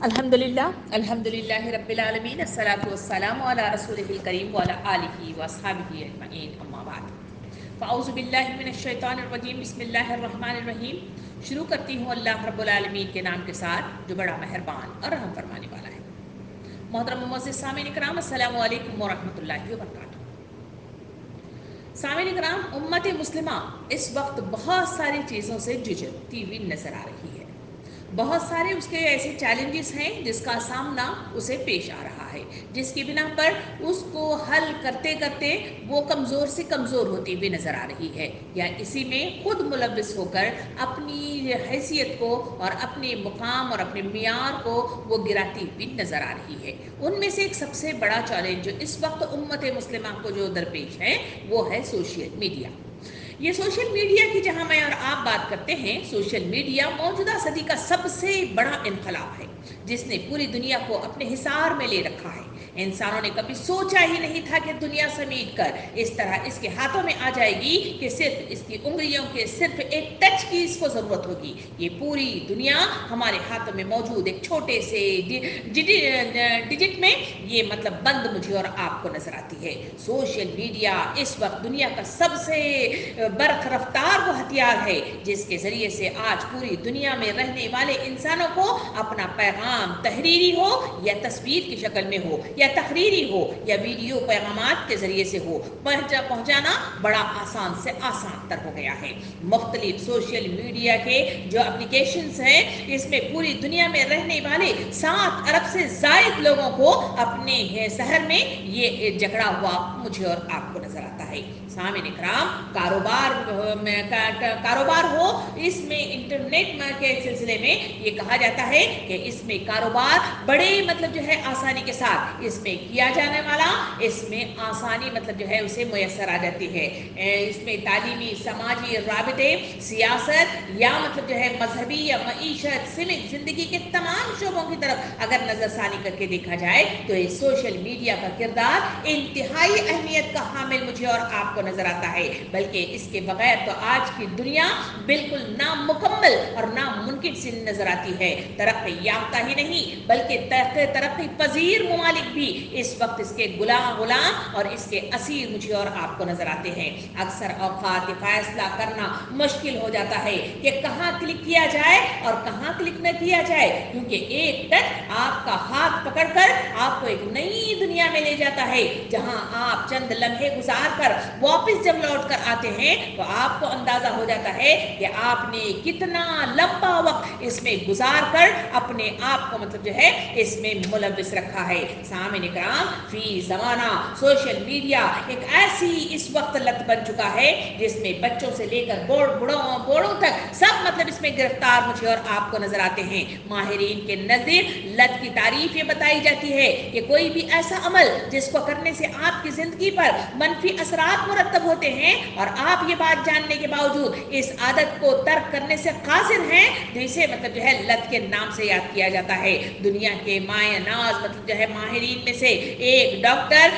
الحمدللہ رب العالمین الصلاۃ والسلام علی رسولہ الکریم وعلی آلہ واصحابہ اجمعین اما بعد فاعوذ باللہ من الشیطان الرجیم بسم اللہ الرحمن الرحیم. شروع کرتی ہوں اللہ رب العالمین کے نام کے ساتھ جو بڑا مہربان اور رحم فرمانے والا ہے. محترم معزز سامعین اکرام، السلام علیکم ورحمۃ اللہ وبرکاتہ. سامعین اکرام، امت مسلمہ اس وقت بہت ساری چیزوں سے جھجھکتی ہوئی نظر آ رہی ہے. بہت سارے اس کے ایسے چیلنجز ہیں جس کا سامنا اسے پیش آ رہا ہے، جس کی بنا پر اس کو حل کرتے کرتے وہ کمزور سے کمزور ہوتی ہوئی نظر آ رہی ہے، یا اسی میں خود ملوث ہو کر اپنی حیثیت کو اور اپنے مقام اور اپنے معیار کو وہ گراتی ہوئی نظر آ رہی ہے. ان میں سے ایک سب سے بڑا چیلنج جو اس وقت امت مسلمہ کو جو درپیش ہے وہ ہے سوشل میڈیا. یہ سوشل میڈیا کی جہاں میں اور آپ بات کرتے ہیں، سوشل میڈیا موجودہ صدی کا سب سے بڑا انقلاب ہے جس نے پوری دنیا کو اپنے حصار میں لے رکھا ہے. انسانوں نے کبھی سوچا ہی نہیں تھا کہ دنیا سمیٹ کر اس طرح اس کے ہاتھوں میں آ جائے گی کہ صرف اس کی انگلیوں کے صرف ایک ٹچ کی اس کو ضرورت ہوگی. یہ پوری دنیا ہمارے ہاتھوں میں موجود ایک چھوٹے سے ڈیجٹ میں یہ مطلب بند مجھے اور آپ کو نظر آتی ہے. سوشل میڈیا اس وقت دنیا کا سب سے برق رفتار وہ ہتھیار ہے جس کے ذریعے سے آج پوری دنیا میں رہنے والے انسانوں کو اپنا پیغام تحریری ہو یا تصویر کی شکل میں ہو یا تقریری ہو یا ویڈیو پیغامات کے ذریعے سے ہو پہنچانا بڑا آسان سے آسان تر ہو گیا ہے. مختلف سوشل میڈیا کے جو اپلیکیشنز ہیں اس میں پوری دنیا میں رہنے والے 7 ارب سے زائد لوگوں کو اپنے شہر میں یہ جکڑا ہوا مجھے اور آپ کو نظر آتا ہے. سامعین اکرام، کاروبار ہو، اس میں انٹرنیٹ کے سلسلے میں یہ کہا جاتا ہے کہ اس میں کاروبار بڑے مطلب جو ہے آسانی کے ساتھ اس میں کیا جانے والا، اس میں آسانی مطلب جو ہے اسے میسر آ جاتی ہے. اس میں تعلیمی، سماجی رابطے، سیاست یا مطلب جو ہے مذہبی یا معیشت، سمت زندگی کے تمام شعبوں کی طرف اگر نظر ثانی کر کے دیکھا جائے تو یہ سوشل میڈیا کا کردار انتہائی اہمیت کا حامل مجھے اور آپ کو نظر آتا ہے. بلکہ اس کے بغیر تو آج کی دنیا بالکل نامکمل اور ناممکن سی نظر آتی ہے. ترقی یافتہ ہی نہیں بلکہ ترقی پذیر ممالک بھی اس وقت اس کے غلام اور اس کے اسیر مجھے اور آپ کو نظر آتے ہیں. اکثر اوقات فیصلہ کرنا مشکل ہو جاتا ہے کہ کہاں کلک کیا جائے اور کہاں کلک نہ کیا جائے، کیونکہ ایک ٹچ آپ کا ہاتھ پکڑ کر آپ کو ایک نئی دنیا میں لے جاتا ہے جہاں آپ چند لمحے گزار کر واپس جب لوٹ کر آتے ہیں تو آپ کو اندازہ ہو جاتا ہے کہ آپ نے کتنا لمبا وقت اس میں گزار کر اپنے آپ کو مطلب جو ہے اس میں ملوث رکھا ہے. سامعین اکرام، فی زمانہ سوشل میڈیا ایک ایسی اس وقت لت بن چکا ہے جس میں بچوں سے لے کر بوڑھوں تک سب مطلب اس میں گرفتار مجھے اور آپ کو نظر آتے ہیں. ماہرین کے نزدیک لت کی تعریف یہ بتائی جاتی ہے کہ کوئی بھی ایسا عمل جس کو کرنے سے آپ کی زندگی پر منفی اثرات مرتب ہوتے ہیں اور آپ یہ بات جاننے کے باوجود اس عادت کو ترک کرنے سے قاصر ہیں تو اسے مطلب جو ہے لت کے نام سے یاد کیا جاتا ہے. دنیا کے مایہ ناز مطلب جو ہے ماہرین میں سے ایک ڈاکٹر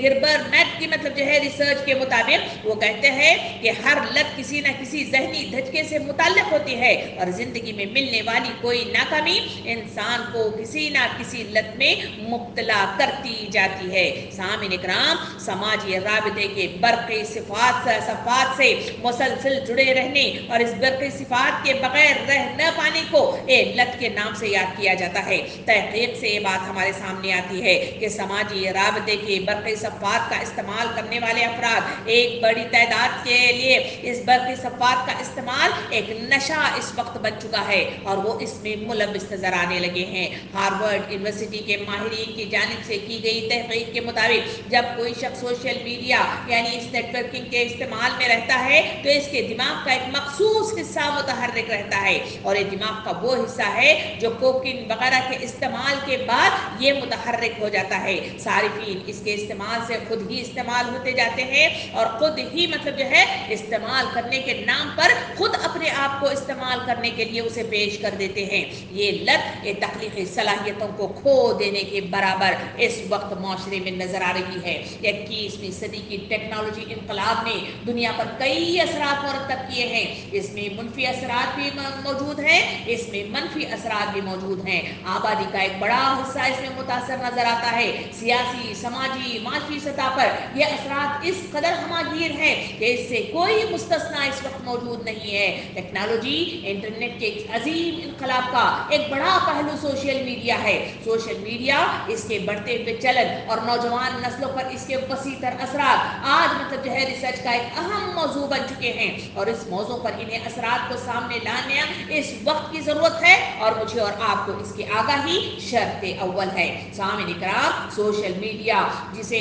گربر میٹ کی مطلب جو ہے ریسرچ کے مطابق وہ کہتے ہیں کہ ہر لت کسی نہ کسی ذہنی دھچکے سے متعلق ہوتی ہے اور زندگی میں ملنے والی کوئی ناکامی انسان کو کسی نہ کسی لت میں مبتلا کرتی جاتی ہے. سامعین اکرام، سماجی رابطے کے برقی صفات سے مسلسل جڑے رہنے اور اس برقی صفات کے بغیر رہ نہ پانے کو ایک لت کے نام سے یاد کیا جاتا ہے. تحقیق سے یہ بات ہمارے سامنے آتی ہے کہ سماجی رابطے کے برقی صفات کا استعمال کرنے والے افراد ایک بڑی تعداد کے لیے اس برقی صفات کا استعمال ایک نشہ اس وقت بن چکا ہے اور وہ اس میں ملوث نظر آنے لگے ہیں. ہارورڈ یونیورسٹی کے ماہرین کی جانب سے کی گئی تحقیق کے مطابق جب کوئی شخص سوشل میڈیا یعنی اس نیٹ ورکنگ کے استعمال میں رہتا ہے تو اس کے دماغ کا ایک مخصوص حصہ متحرک رہتا ہے اور یہ دماغ کا وہ حصہ ہے جو کوکین وغیرہ کے استعمال کے بعد یہ متحرک ہو جاتا ہے. صارفین اس کے استعمال سے خود ہی استعمال ہوتے جاتے ہیں اور خود ہی مطلب جو ہے استعمال کرنے کے نام پر خود اپنے آپ کو استعمال کرنے کے لیے اسے پیش کر دیتے ہیں. یہ لت یہ تخلیقی صلاحیتوں کو کھو دینے کے برابر اس وقت معاشرے میں نظر آ رہی ہے. 21ویں صدی کی ٹیکنالوجی इनकलाब ने दुनिया पर कई असरात मुरतब किए हैं। इसमें मुनफी असरात भी मौजूद हैं, इसमें मनफी असरात भी मौजूद हैं। आबादी का एक बड़ा हिस्सा इसमें मुतासर नजर आता है। सियासी, समाजी, माशी सतह पर यह असरात इस कदर हमागीर है कि इससे कोई मुस्तस्ना इस वक्त मौजूद नहीं है। टेक्नोलॉजी, इंटरनेट के अजीम इनकलाब का एक बड़ा पहलू सोशल मीडिया है। सोशल मीडिया, इसके बढ़ते हुए चलन और नौजवान नस्लों पर इसके वसीतर असरात आज मतलब जो है रिसर्च का एक अहम मौजू बन चुके हैं और इस मौजू पर इन्हें असरात को सामने लाने इस वक्त की जरूरत है और मुझे और आपको इसकी आगाही शर्त अव्वल है। सामईन इकराम, सोशल मीडिया जिसे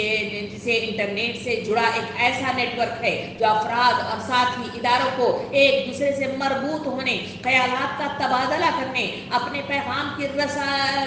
इंटरनेट से जुड़ा एक ऐसा नेटवर्क है जो अफराद और साथ ही इदारों को एक दूसरे से मरबूत होने, ख्यालात का तबादला करने, अपने पैगाम की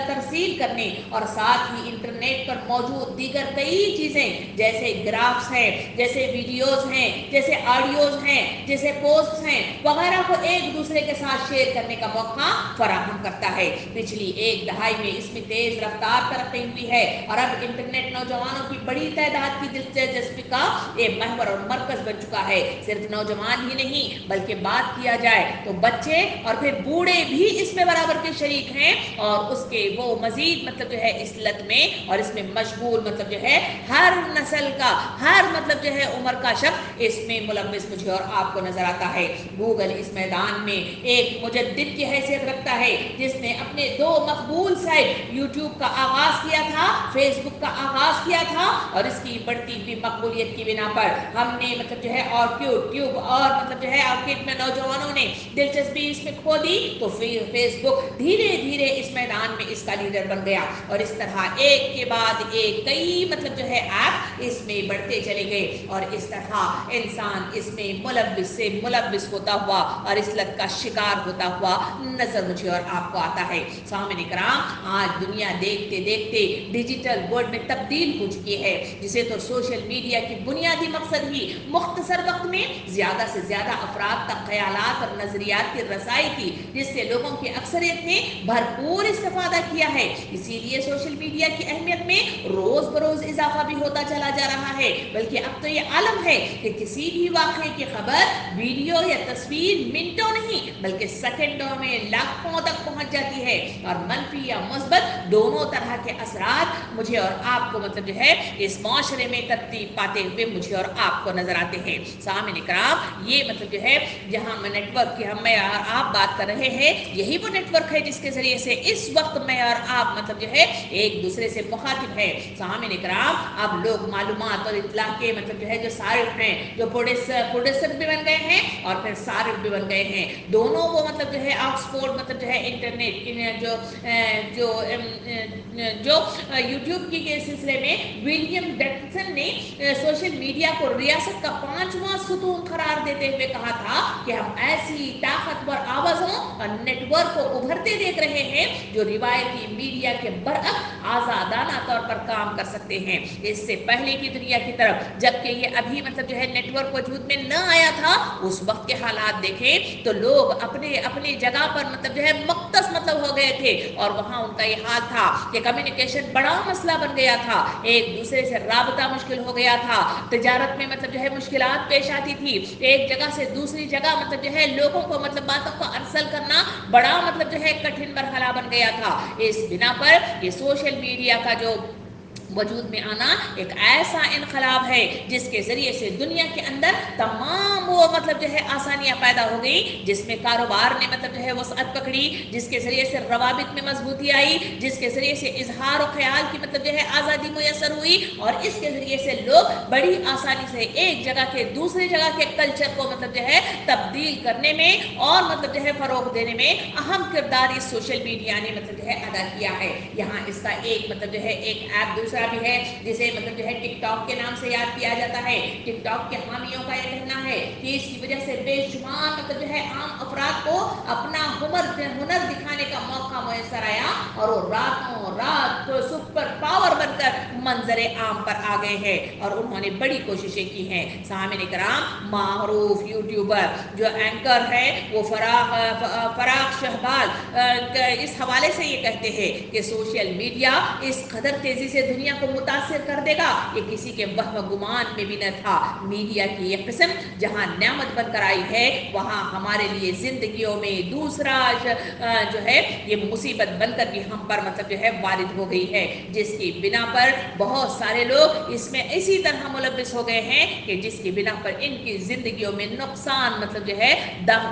तरसील करने और साथ ही इंटरनेट पर मौजूद दीगर कई चीज़ें जैसे ग्राफ्स हैं, जैसे वीडियोस हैं, जैसे ऑडियोज हैं, जैसे पोस्ट्स हैं वगैरह को एक दूसरे के साथ शेयर करने का मौका फराहम करता है। पिछली एक दहाई में इसमें तेज रफ्तार तरक्की हुई है और अब इंटरनेट नौजवानों की बड़ी तादाद की दिलचस्पी का एक महवर और मरकज बन चुका है। सिर्फ नौजवान ही नहीं बल्कि बात किया जाए तो बच्चे और फिर बूढ़े भी इसमें बराबर के शरीक हैं और उसके वो मजीद मतलब जो है इस लत में और इसमें मशगूल मतलब जो है हर नस्ल का, हर मतलब जो है उम्र का शख्स इसमें मुलव्विस मुझे और आपको नजर आता है। गूगल इस मैदान में एक मुजद्दिद की हैसियत रखता है जिसने अपने दो मकबूल साइट यूट्यूब का आगाज किया था, फेसबुक का आगाज किया था और इसकी बढ़ती हुई मकबूलियत की बिना पर हमने मतलब जो है ट्यूब और मतलब जो है आर्किड में नौजवानों ने दिलचस्पी इसमें खो दी तो फिर फेसबुक धीरे धीरे इस मैदान में इसका लीडर बन गया और इस तरह एक के बाद एक कई मतलब जो है ऐप इसमें बढ़ते चले गए और इस तरह इंसान इसमें मुलव्विस से मुलव्विस होता हुआ और इस लत का शिकार होता हुआ नजर मुझे और आपको आता है। सामईन इकराम, आज दुनिया देखते देखते डिजिटल वर्ल्ड में तब्दील हो चुकी है जिसे तो सोशल मीडिया की बुनियादी मकसद ही मुख्तसर वक्त में ज्यादा से ज्यादा अफराद तक ख्यालात और नजरियात की रसाई थी जिससे लोगों की अक्सरियत ने भरपूर इस्तेफादा किया है। इसीलिए सोशल मीडिया की अहमियत में रोज बरोज इजाफा भी होता चला जा रहा है। बल्कि अब तो ये आलम है कि किसी भी वाक़े की खबर, वीडियो या तस्वीर मिनटों नहीं बल्कि सेकंडों में लाखों तक पहुंच जाती है और मनफी या मुस्बत दोनों तरह के असरात मुझे और आपको मतलब जो है इस माशरे में तरतीब पाते हुए मुझे और आपको नजर आते हैं। सामईन इकराम, ये मतलब जो है जहां नेटवर्क की हम मैं और आप बात कर रहे हैं यही वो नेटवर्क है जिसके जरिए से इस वक्त मैं और आप मतलब जो है एक दूसरे से मुखातिब है। सामईन इकराम, अब लोग मालूमात और इत्तला के मतलब जो है जो सारिफ हैं, जो प्रोड्यूसर भी बन गए हैं और फिर सारिफ भी बन गए हैं। दोनों वो मतलब जो है ऑक्सफोर्ड मतलब जो है इंटरनेट जो यूट्यूब के सिलसिले में विलियम डेटसन ने सोशल मीडिया को रियासत का 5वां सुतून करार देते हुए कहा था कि हम ऐसी ताकतवर आवाजों और नेटवर्क को उभरते देख रहे हैं जो रिवायती मीडिया के बरअक्स आजादाना तौर पर काम कर सकते हैं। इससे पहले की दुनिया की तरफ जबकि ये अभी मतलब जो है नेटवर्क वजूद में न आया था उस वक्त के हालात देखें तो लोग अपने अपने जगह पर मतलब जो है मुख्तस मतलब हो गए थे और वहां उनका ये हाल था कि कम्युनिकेशन बड़ा मसला बन गया था, एक दूसरे से राबता मुश्किल हो गया था, तिजारत में मतलब जो है मुश्किलात पेश आती थी, एक जगह से दूसरी जगह मतलब जो है लोगों को मतलब बातों को अरसल करना बड़ा मतलब जो है कठिन मरहला बन गया था। इस बिना पर ये सोशल मीडिया का जो वजूद में आना एक ऐसा इनकलाब है जिसके जरिए से दुनिया के अंदर तमाम वो मतलब जो है आसानियां पैदा हो गई जिसमें कारोबार ने मतलब जो है वसअत पकड़ी, जिसके जरिए से रवाबित में मजबूती आई, जिसके जरिए से इजहार और ख्याल की मतलब जो है आज़ादी मुयसर हुई और इसके जरिए से लोग बड़ी आसानी से एक जगह के दूसरी जगह के कल्चर को मतलब जो है तब्दील करने में और मतलब जो है फरोग देने में अहम किरदार इस सोशल मीडिया ने मतलब जो है अदा किया है। यहाँ इसका एक मतलब जो है एक ऐप दूसरा भी है जिसे मतलब जो है टिकटॉक के नाम से याद किया जाता है। टिकटॉक के हामियों का यह कहना है कि इसकी वजह से बेशुमार मतलब जो है आम अफराद को अपना हुनर दिखाने का मौका मुयसर आया और वो रातों रात सुपर पावर बनकर मंजरे आम पर आ गए हैं और उन्होंने बड़ी कोशिशें की हैं। सामईन इकराम, मारूफ यूट्यूबर जो एंकर है वो फराग शहबाज इस हवाले से ये कहते हैं कि सोशल मीडिया इस कदर तेजी से दुनिया दुनिया को मुतासिर कर देगा, ये किसी के वहम गुमान में भी न था। मीडिया की ये किस्म जहाँ नेमत बनकर आई है, वहाँ हमारे लिए जिंदगियों में दूसरा जो है ये मुसीबत बनकर भी हम पर मतलब जो है वारिद हो गई है, जिसकी बिना पर बहुत सारे लोग इसमें इसी तरह मुलविस हो गए हैं कि जिसकी बिना पर इनकी जिंदगियों में नुकसान मतलब जो है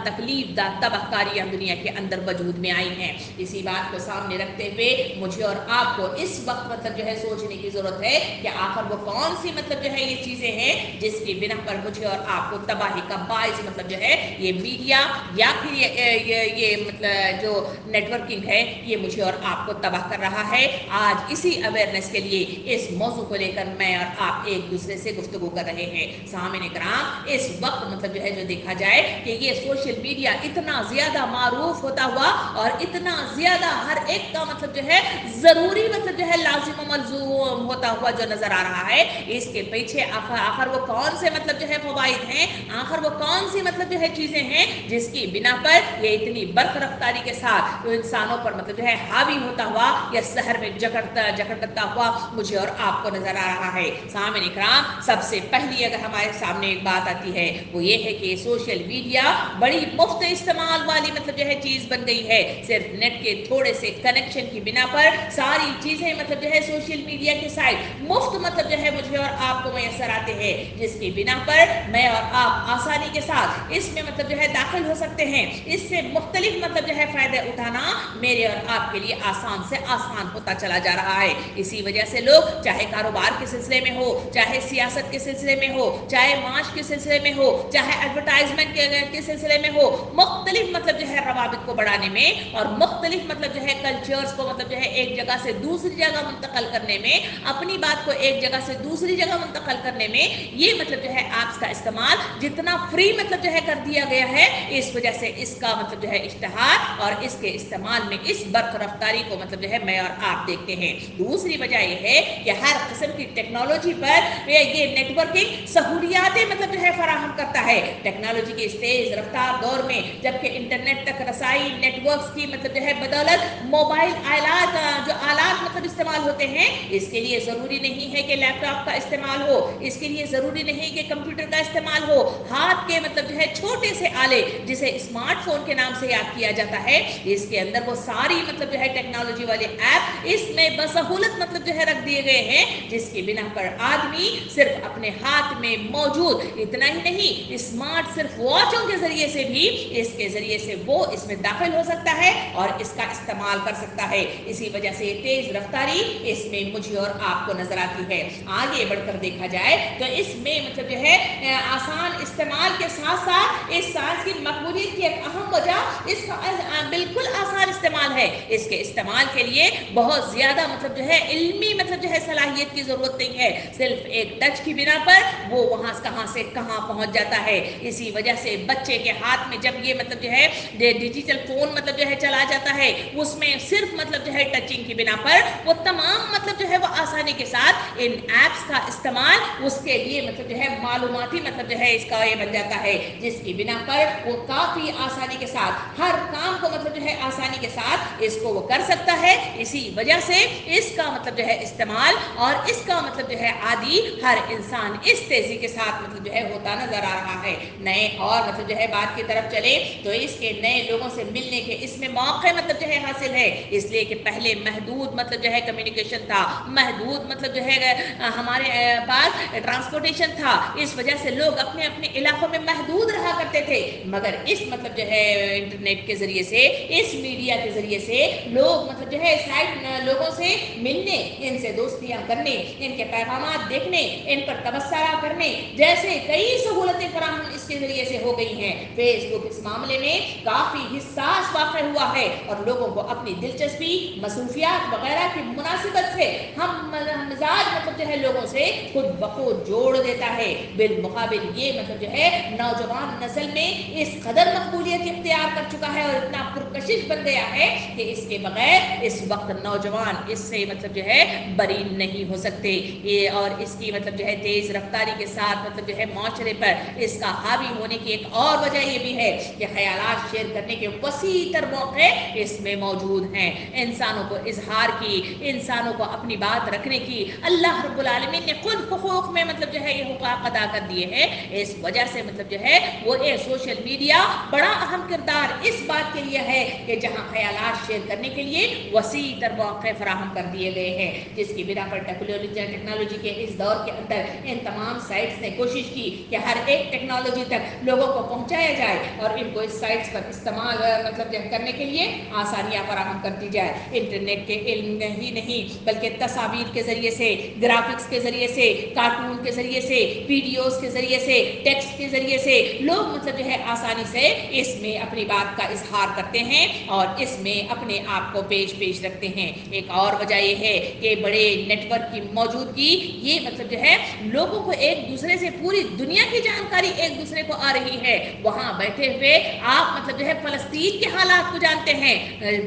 तकलीफ तबाहकारियां दुनिया के अंदर वजूद में आई हैं। इसी बात को सामने रखते हुए मुझे और आपको इस वक्त मतलब जो है सोचने की जरूरत है कि आखिर वो कौन सी मतलब जो है ये चीजें हैं जिसकी बिना पर मुझे और आपको तबाही का बाइस मतलब जो है ये मीडिया या फिर ये मतलब जो नेटवर्किंग है ये मुझे और आपको तबाह कर रहा है। आज इसी अवेयरनेस के लिए इस मौजू को लेकर मैं और आप एक दूसरे से गुफ्तगू कर रहे हैं। सामने कराम इस वक्त मतलब जो है जो देखा जाए कि ये सोशल मीडिया इतना ज्यादा मारूफ होता हुआ और इतना ज्यादा हर एक का मतलब जो है जरूरी मतलब जो है लाजिम मलजूम होता हुआ जो नजर आ रहा है, इसके पीछे आखिर वो कौन से मतलब जो है फवाइद हैं, आखिर वो कौन सी मतलब जो है चीजें हैं जिसकी बिना पर ये इतनी बर्फ रफ्तारी के साथ इंसानों पर मतलब जो है हावी होता हुआ या शहर में जकड़ता हुआ मुझे और आपको नजर आ रहा है। सामने इकराम सबसे पहली अगर हमारे सामने एक बात आती है वो ये है कि सोशल मीडिया बड़ी मुफ्त इस्तेमाल वाली मतलब जो है चीज बन गई है। सिर्फ नेट के थोड़े से कनेक्शन की बिना पर सारी चीजें मतलब जो है सोशल मीडिया के साइड मुफ्त मतलब जो है मुझे और आपको मैसर आते हैं, जिसकी बिना पर मैं और आप आसानी के साथ इसमें मतलब जो है दाखिल हो सकते हैं। इससे मुख्तलिफ मतलब जो है फायदे उठाना मेरे और आपके लिए आसान से आसान होता चला जा रहा है। इसी वजह से लोग चाहे कारोबार के सिलसिले में हो, चाहे सियासत के सिलसिले में हो, चाहे माश के सिलसिले में हो, चाहे एडवर्टाइजमेंट के सिलसिले में हो, मुख्तलिफ मतलब जो है रवाबित को बढ़ाने में और मुख्तलिफ मतलब जो है कल्चर्स को मतलब जो है एक जगह से दूसरी जगह मुंतकिल करने में, अपनी बात को एक जगह से दूसरी जगह मुंतकिल करने में ये मतलब जो है ऐप्स का इस्तेमाल जितना फ्री मतलब जो है कर दिया गया है, इस वजह से इसका मतलब जो है इश्तहार और इसके इस्तेमाल में इस बर्फ रफ्तारी को मतलब जो है मैं और आप देखते हैं। दूसरी वजह यह है कि हर किस्म की टेक्नोलॉजी पर ये नेटवर्किंग सहूलियातें मतलब जो है फराहम करता है। टेक्नोलॉजी के इस तेज रफ्तार दौर में जबकि इंटरनेट तक रसाई नेटवर्क्स की मतलब जो है बदौलत मोबाइल आलात मतलब इस्तेमाल होते हैं, इसके लिए जरूरी नहीं है कि लैपटॉप का इस्तेमाल हो, इसके लिए जरूरी नहीं कि कंप्यूटर का इस्तेमाल हो। हाथ के मतलब जो है छोटे से आले जिसे स्मार्टफोन के नाम से याद किया जाता है, इसके अंदर वो सारी मतलब जो है टेक्नोलॉजी वाले ऐप इसमें बसहूलत मतलब जो है रख दिए गए हैं, जिसके बिना पर आदमी सिर्फ अपने हाथ में मौजूद, इतना ही नहीं स्मार्ट सिर्फ वॉचों के जरिए से भी इसके जरिए से वो इसमें दाखिल हो सकता है और इसका इस्तेमाल कर सकता है। इसी वजह से तेज रफ्तारी इसमें मुझे और आपको नजर आती है। आगे बढ़कर देखा जाए तो इसमें मतलब जो है आसान इस्तेमाल के साथ साथ इस साइंस की मकबूलियत की एक अहम वजह इसका बिल्कुल आसान इस्तेमाल है। इसके इस्तेमाल के लिए बहुत ज्यादा मतलब जो है इल्मी मतलब जो है सलाहियत की जरूरत नहीं है, सिर्फ एक टच की बिना पर वो वहां कहां से कहां पहुंच जाता है। इसी वजह से बच्चे के हाथ में जब ये मतलब जो है डिजिटल फोन मतलब जो है चला जाता है, उसमें सिर्फ मतलब जो है टचिंग की बिना पर वो तमाम मतलब जो है वो आसानी के साथ इन एप्स का इस्तेमाल उसके लिए मतलब जो है मालूमाती मतलब जो है इसका ये बन जाता है, जिसकी बिना पर वो काफी आसानी के साथ हर काम को मतलब जो है आसानी के साथ इसको वो कर सकता है। इसी वजह से इसका मतलब जो है इस्तेमाल और इसका मतलब जो है आदि हर इंसान इस तेजी के साथ मतलब जो है होता नजर आ रहा है। नए और मतलब जो है बात की तरफ चले तो इसके नए लोगों से मिलने के इसमें मौके मतलब जो है हासिल है, इसलिए कि पहले महदूद मतलब जो है कम्युनिकेशन था, महदूद मतलब जो है हमारे पास ट्रांसपोर्टेशन था, इस वजह से लोग अपने अपने इलाकों में महदूद रहा करते थे। मगर इस मतलब जो है इंटरनेट के जरिए से, इस मीडिया के जरिए से लोग मतलब जो है साइड लोगों से मिलने, इनसे दोस्तियां करने, इनके पैगामात देखने, इन पर तबस्सरा करने जैसे कई सहूलतें फराहम इसके जरिए से हो गई हैं। फेसबुक इस मामले में काफी हिस्सास वाक़ हुआ है और लोगों को अपनी दिलचस्पी, मसरूफियात वगैरह की मुनासिबत से हम मिजाज मतलब जो है लोगों से खुद बखुद जोड़ देता है। बिलमुकाबिल ये मतलब जो है नौजवान नस्ल में इस कदर मकबूलियत इख्तियार कर चुका है और इतना पुरकशिश बन गया ہے کہ اس کے بغیر اس وقت نوجوان اس سے مطلب جو ہے بری نہیں ہو سکتے. یہ اور اس کی مطلب جو ہے تیز رفتاری کے ساتھ مطلب جو ہے معاشرے پر اس کا حاوی ہونے کی ایک اور وجہ یہ بھی ہے کہ خیالات شیئر کرنے کے وسیع تر موقع اس میں موجود ہیں. انسانوں کو اظہار کی, انسانوں کو اپنی بات رکھنے کی اللہ رب العالمین نے خود حقوق میں مطلب جو ہے یہ حقوق ادا کر دیے ہیں. اس وجہ سے مطلب جو ہے وہ سوشل میڈیا بڑا اہم کردار اس بات کے لیے ہے کہ جہاں خیالات شیئر کرنے کے لیے وسیع تر مواقع فراہم کر دیے گئے ہیں, جس کی بنا پر ٹیکنالوجی کے اس دور کے اندر ان تمام سائٹس نے کوشش کی کہ ہر ایک ٹیکنالوجی تک لوگوں کو پہنچایا جائے اور ان کو اس سائٹس پر استعمال مطلب کرنے کے لیے آسانیاں فراہم کر دی جائے. انٹرنیٹ کے علم ہی نہیں بلکہ تصاویر کے ذریعے سے, گرافکس کے ذریعے سے, کارٹون کے ذریعے سے, ویڈیوز کے ذریعے سے, ٹیکسٹ کے ذریعے سے لوگ مطلب جو ہے آسانی سے اس میں اپنی بات کا اظہار کرتے ہیں اور اس میں اپنے آپ کو پیش رکھتے ہیں. ایک اور وجہ یہ ہے کہ بڑے نیٹ ورک کی موجودگی یہ مطلب جو ہے لوگوں کو ایک دوسرے سے پوری دنیا کی جانکاری ایک دوسرے کو آ رہی ہے. وہاں بیٹھے ہوئے آپ مطلب جو ہے فلسطین کے حالات کو جانتے ہیں,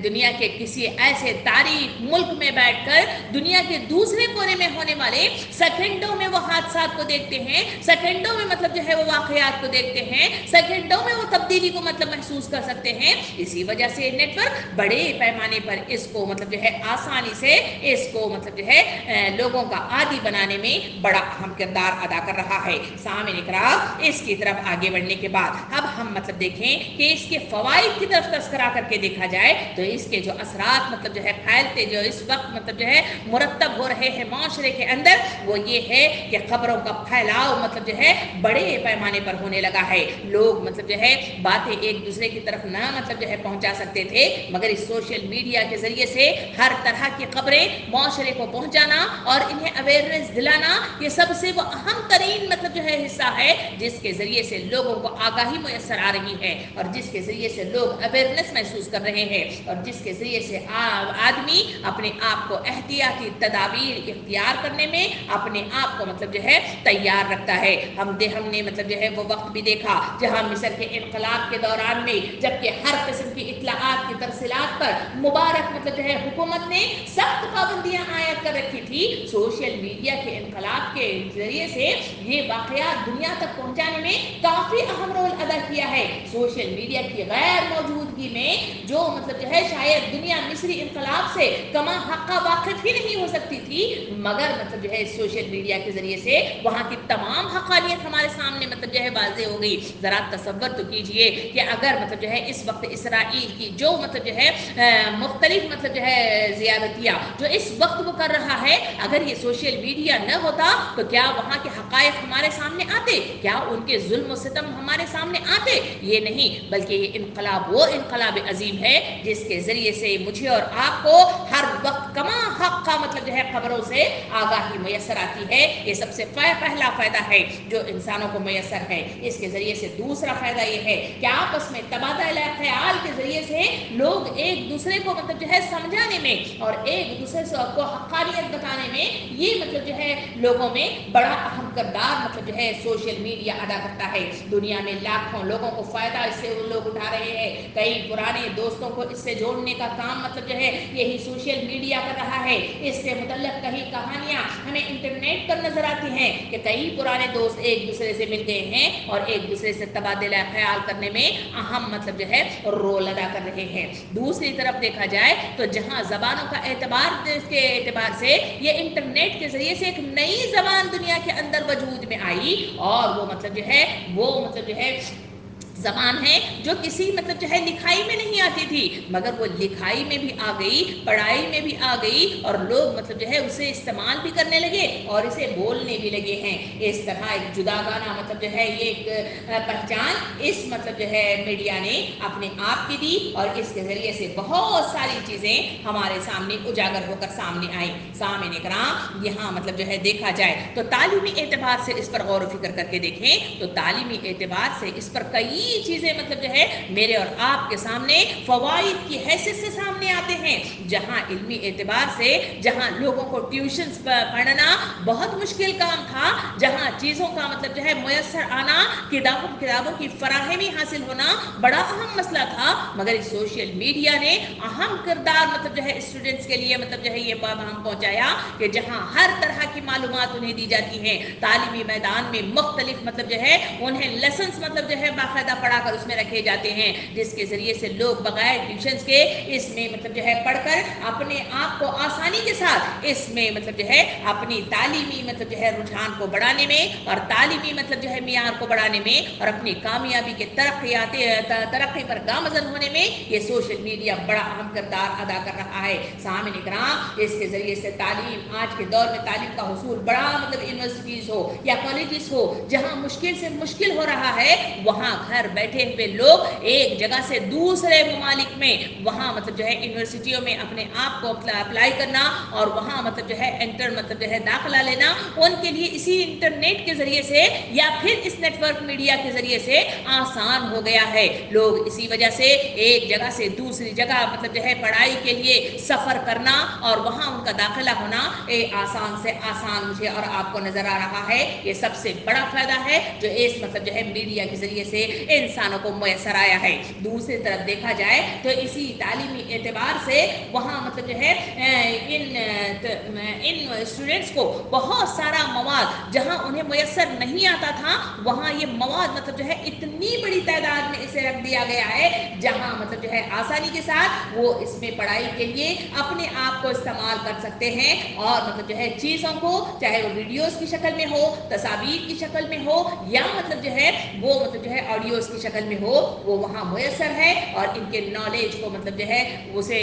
دنیا کے کسی ایسے تاریخ ملک میں بیٹھ کر دنیا کے دوسرے کونے میں ہونے والے سیکنڈوں میں وہ حادثات کو دیکھتے ہیں, سیکنڈوں میں مطلب جو ہے وہ واقعات کو دیکھتے ہیں, سیکنڈوں میں وہ تبدیلی کو مطلب محسوس کر سکتے ہیں. اسی وجہ سے نیٹ ورک بڑے پیمانے پر اس کو مطلب جو ہے آسانی سے اس کو مطلب جو ہے لوگوں کا عادی بنانے میں بڑا اہم کردار ادا کر رہا ہے. سامعین کرام, اس کی طرف آگے بڑھنے کے بعد اب ہم مطلب دیکھیں کہ اس کے فوائد کی طرف تذکرہ کر کے دیکھا جائے تو اس کے جو اثرات مطلب جو ہے پھیلتے جو اس وقت مطلب جو ہے مرتب ہو رہے ہیں معاشرے کے اندر وہ یہ ہے کہ خبروں کا پھیلاؤ مطلب جو ہے بڑے پیمانے پر ہونے لگا ہے. لوگ مطلب جو ہے باتیں ایک دوسرے کی طرف نہ مطلب جو ہے پہنچا سکتے تھے, مگر اس سوشل میڈیا کے ذریعے سے ہر طرح کی خبریں معاشرے کو پہنچانا اور انہیں اویئرنیس دلانا یہ سب سے وہ اہم ترین مطلب جو ہے حصہ ہے جس کے ذریعے سے لوگوں کو آگاہی میسر آ رہی ہے اور جس کے ذریعے سے لوگ اویئرنیس محسوس کر رہے ہیں اور جس کے ذریعے سے آدمی اپنے آپ کو احتیاطی تدابیر اختیار کرنے میں اپنے آپ کو مطلب جو ہے تیار رکھتا ہے. ہم نے مطلب جو ہے وہ وقت بھی دیکھا جہاں مصر کے انقلاب کے دوران میں جبکہ ہر قسم کی اطلاعات کی ترسیلات پر مبارک مطلب جو ہے حکومت نے سخت پابندیاں عائد کر رکھی تھی, سوشل میڈیا کے انقلاب کے ذریعے سے یہ واقعات دنیا تک پہنچانے میں کافی اہم رول ادا کیا ہے. سوشل میڈیا کی غیر موجودگی میں جو مطلب جو ہے شاید دنیا مصری انقلاب سے کما حقہ واقف ہی نہیں ہو سکتی تھی, مگر مطلب جو ہے سوشل میڈیا کے ذریعے سے وہاں کی تمام حقانیت ہمارے سامنے مطلب جو ہے واضح ہو گئی. ذرا تصور تو کیجئے کہ اگر مطلب جو ہے اس وقت اسرائیل کی جو مطلب جو ہے مختلف مطلب جو ہے زیادتیاں جو اس وقت وہ کر رہا ہے, اگر یہ سوشل میڈیا نہ ہوتا تو کیا وہاں کے حقائق ہمارے سامنے آتے, کیا ان کے ظلم و ستم ہمارے سامنے آتے؟ یہ نہیں, بلکہ یہ انقلاب وہ انقلاب عظیم ہے جس کے ذریعے سے مجھے اور آپ کو ہر وقت کما حق کا مطلب جو ہے خبروں سے آگاہی میسر آتی ہے. یہ سب سے پہلا فائدہ ہے جو انسانوں کو میسر ہے. اس کے ذریعے سے دوسرا فائدہ یہ ہے کہ آپس میں تبادلہ خیال کے ذریعے سے لوگ ایک دوسرے کو مطلب جو ہے سمجھانے میں اور ایک دوسرے کو حقانیت بتانے میں یہ مطلب جو ہے لوگوں میں بڑا اہم کردار مطلب جو ہے سوشل میڈیا ادا کرتا ہے. دنیا میں لاکھوں لوگوں کو فائدہ اس سے لوگ اٹھا رہے ہیں. کئی پرانے دوستوں کو اس سے جوڑنے کا کام مطلب جو ہے یہی سوشل میڈیا کر رہا ہے. اس سے متعلق کئی کہانیاں ہمیں انٹرنیٹ پر نظر آتی ہیں کہ کئی پرانے دوست ایک دوسرے سے مل گئے ہیں اور ایک دوسرے سے تبادلہ خیال کرنے میں اہم مطلب جو ہے رول ادا کر رہے ہیں. دوسری طرف دیکھا جائے تو جہاں زبانوں کا اعتبار سے یہ انٹرنیٹ کے ذریعے سے ایک نئی زبان دنیا کے اندر وجود میں آئی اور وہ مطلب جو ہے زبان ہے جو کسی مطلب جو ہے لکھائی میں نہیں آتی تھی, مگر وہ لکھائی میں بھی آ گئی, پڑھائی میں بھی آ گئی اور لوگ مطلب جو ہے اسے استعمال بھی کرنے لگے اور اسے بولنے بھی لگے ہیں. اس طرح ایک جداگانہ مطلب جو ہے یہ ایک پہچان اس مطلب جو ہے میڈیا نے اپنے آپ کی دی اور اس کے ذریعے سے بہت ساری چیزیں ہمارے سامنے اجاگر ہو کر سامنے آئیں. سامعین کرام, یہاں مطلب جو ہے دیکھا جائے تو تعلیمی اعتبار سے اس پر غور و فکر کر کے دیکھیں تو تعلیمی اعتبار سے اس پر کئی इतनी चीज़ें मतलब जो है मेरे और आपके सामने फ़वाइद की हैसियत से सामने आते हैं, जहाँ इल्मी एतबार से, जहाँ लोगों को ट्यूशन्स पढ़ना बहुत मुश्किल काम था, जहाँ चीज़ों का मतलब जो है मुयस्सर आना, किताबों की फराहमी हासिल होना बड़ा अहम मसला था, मगर इस सोशल मीडिया ने अहम किरदार मतलब जो है स्टूडेंट्स के लिए मतलब जो है ये हम पहुँचाया कि जहाँ हर तरह की मालूमात उन्हें दी जाती हैं, तालीमी मैदान में मुख्तलिफ मतलब जो है उन्हें लेसन्स मतलब जो है बाकायदा पढ़ा कर उसमें रखे जाते हैं, जिसके ज़रिए से लोग बगैर ट्यूशन्स के इसमें मतलब जो है पढ़कर अपने आप को आसानी के साथ इसमें मतलब जो है अपनी तालीमी मतलब जो है रुझान को बढ़ाने में और तालीमी मतलब जो है मियार को बढ़ाने में और अपनी कामयाबी के तरक्की पर गामज़न होने में ये सोशल मीडिया बड़ा अहम किरदार अदा कर रहा है। सामीन इकराम, इसके ज़रिए से तालीम, आज के दौर में तालीम का हुसूल बड़ा मतलब यूनिवर्सिटीज़ हो या कॉलेजेस हो, जहाँ मुश्किल से मुश्किल हो रहा है, वहाँ घर बैठे हुए लोग एक जगह से दूसरे ममालिक में वहाँ मतलब जो है यूनिवर्सिटियों में अपने आप को अप्लाई करना और वहाँ मतलब जो है मतलब जो है दाखिला लेना उनके लिए इसी इंटरनेट के ज़रिए से या फिर इस नेटवर्क मीडिया के ज़रिए से आसान हो गया है। लोग इसी वजह से एक जगह से दूसरी जगह मतलब जो है पढ़ाई के लिए सफ़र करना और वहाँ उनका दाखिला होना आसान से आसान मुझे और आपको नज़र आ रहा है। ये सबसे बड़ा फ़ायदा है जो इस मतलब जो है मीडिया के ज़रिए से इंसानों को मैसर आया है। दूसरी तरफ देखा जाए तो इसी तालीमी एतबार से वहाँ मतलब जो है इन स्टूडेंट्स को बहुत सारा मवाद जहाँ उन्हें मैसर नहीं आता था, वहाँ ये मवाद मतलब जो है इतनी बड़ी तादाद में इसे रख दिया गया है, जहाँ मतलब जो है आसानी के साथ वो इसमें पढ़ाई के लिए अपने आप को इस्तेमाल कर सकते हैं और मतलब जो है चीज़ों को चाहे वो वीडियोस की शक्ल में हो, तस्वीर की शक्ल में हो या मतलब जो है वो मतलब जो है ऑडियोस की शक्ल में हो, वो वहाँ मुयसर है और इनके नॉलेज को मतलब जो है उसे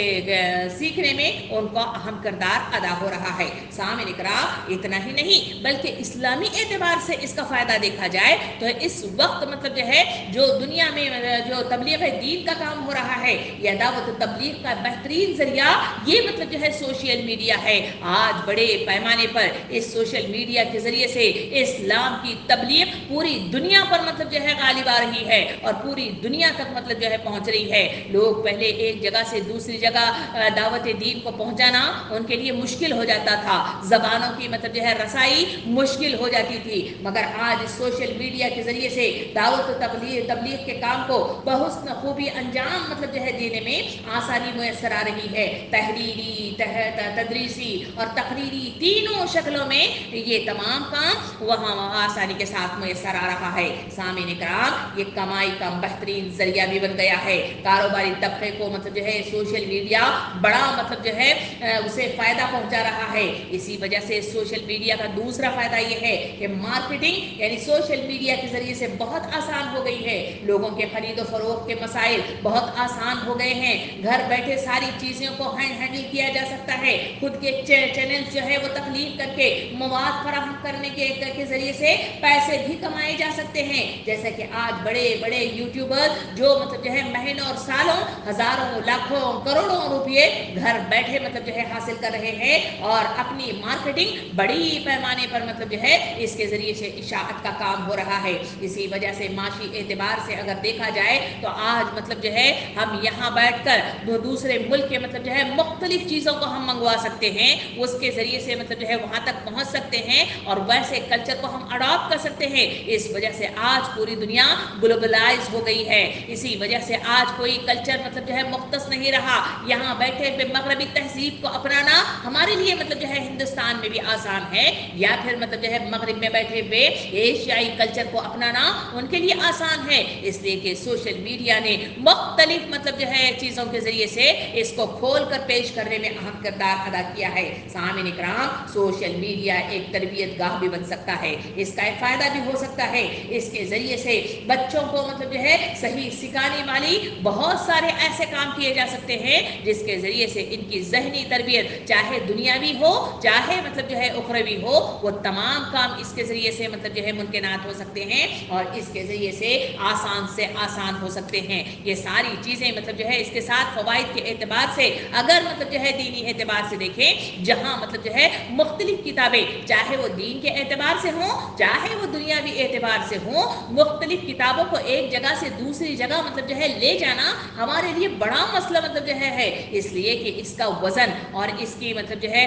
सीखने में उनका अहम किरदार अदा हो रहा है। सामीन इकराम, इतना ही नहीं बल्कि इस्लामी एतबार से इसका फ़ायदा देखा जाए तो इस वक्त मतलब जो है जो दुनिया में जो तबलीग दीन का काम हो रहा है या दावत तबलीग का बेहतरीन ज़रिया ये मतलब जो है सोशल मीडिया है। आज बड़े पैमाने पर इस सोशल मीडिया के ज़रिए से इस्लाम की तबलीग पूरी दुनिया पर मतलब जो है गालिब आ रही है और पूरी दुनिया तक मतलब जो है पहुँच रही है। लोग पहले एक जगह से दूसरी जगह दावत दीन को पहुँचाना उनके लिए मुश्किल हो जाता था, ज़बानों की मतलब जो है रसाई मुश्किल हो जाती थी, मगर आज सोशल मीडिया के ज़रिए से दावत तबलीग के काम को बहुस्न खूबी अंजाम मतलब जो है देने में आसानी मुयसर आ रही है। तहरीरी, तदरीसी और तकरीरी तीनों शक्लों में ये तमाम काम वहाँ आसानी के साथ मुयसर आ रहा है। सामीन इकराम, ये कमाई का बेहतरीन ज़रिया भी बन गया है। कारोबारी तबके को मतलब जो है सोशल मीडिया बड़ा मतलब जो है उसे फ़ायदा पहुँचा रहा है। इसी वजह से सोशल मीडिया का दूसरा फ़ायदा ये है कि मार्केटिंग यानी सोशल मीडिया के ज़रिए से बहुत आसान हो गई है। लोगों के खरीद व फरोख्त के मसाइल बहुत आसान हो गए हैं। घर बैठे सारी चीज़ों को हैंडल किया जा सकता है। खुद के चैनल्स जो है वो तख्लीक करके मवाद फराहम करने के ज़रिए से पैसे भी कमाए जा सकते हैं। जैसे कि आज बड़े बड़े यूट्यूबर जो मतलब जो है महीनों और सालों हज़ारों लाखों करोड़ों रुपये घर बैठे मतलब जो है हासिल कर रहे हैं और अपनी मार्केटिंग बड़ी पैमाने पर मतलब जो है इसके ज़रिए से इशाअत का काम हो रहा है। इसी वजह से माशी एतबार से अगर देखा जाए तो आज मतलब जो है हम यहाँ बैठकर दूसरे मुल्क के मतलब जो है मुख्तलिफ चीज़ों को हम मंगवा सकते हैं, उसके ज़रिए से मतलब जो है वहाँ तक पहुँच सकते हैं और वैसे कल्चर को हम अडॉप्ट कर सकते हैं। इस वजह से आज पूरी दुनिया ग्लोबलाइज हो गई है। इसी वजह से आज कोई कल्चर मतलब जो है मुख्तस नहीं रहा। यहाँ बैठे हुए मगरबी तहजीब को अपनाना हमारे लिए मतलब जो है हिंदुस्तान में भी आसान है या फिर मतलब जो है मगरिब में बैठे हुए एशियाई कल्चर को अपनाना उनके लिए आसान है, इसलिए कि सोशल मीडिया ने मुख्तलिफ मतलब जो है चीज़ों के ज़रिए से इसको खोल कर पेश करने में अहम किरदार अदा किया है। सामीन इकराम, सोशल मीडिया एक तरबियत गाह भी बन सकता है, इसका एक फ़ायदा भी हो सकता है। इसके ज़रिए से बच्चों को मतलब जो है सही सिखाने वाली बहुत सारे ऐसे काम किए जा सकते हैं जिसके ज़रिए से इनकी ज़हनी तरबियत चाहे दुनिया دنیاوی ہو چاہے मतलब जो है उखरवी हो, वो तमाम काम इसके ज़रिए से मतलब जो है मुमकिनात हो सकते हैं और इसके ज़रिए से आसान हो सकते हैं। ये सारी चीज़ें मतलब जो है इसके साथ फ़वाइद के एतबार से अगर मतलब जो है दीनी एतबार से देखें, जहाँ मतलब जो है मुख्तलिफ किताबें चाहे वो दीन के एतबार से हों चाहे वो दुनियावी एतबार से हों, मुख्तलिफ किताबों को एक जगह से दूसरी जगह मतलब जो है ले जाना हमारे लिए बड़ा मसला मतलब जो है इसलिए कि इसका वज़न और इसकी मतलब जो है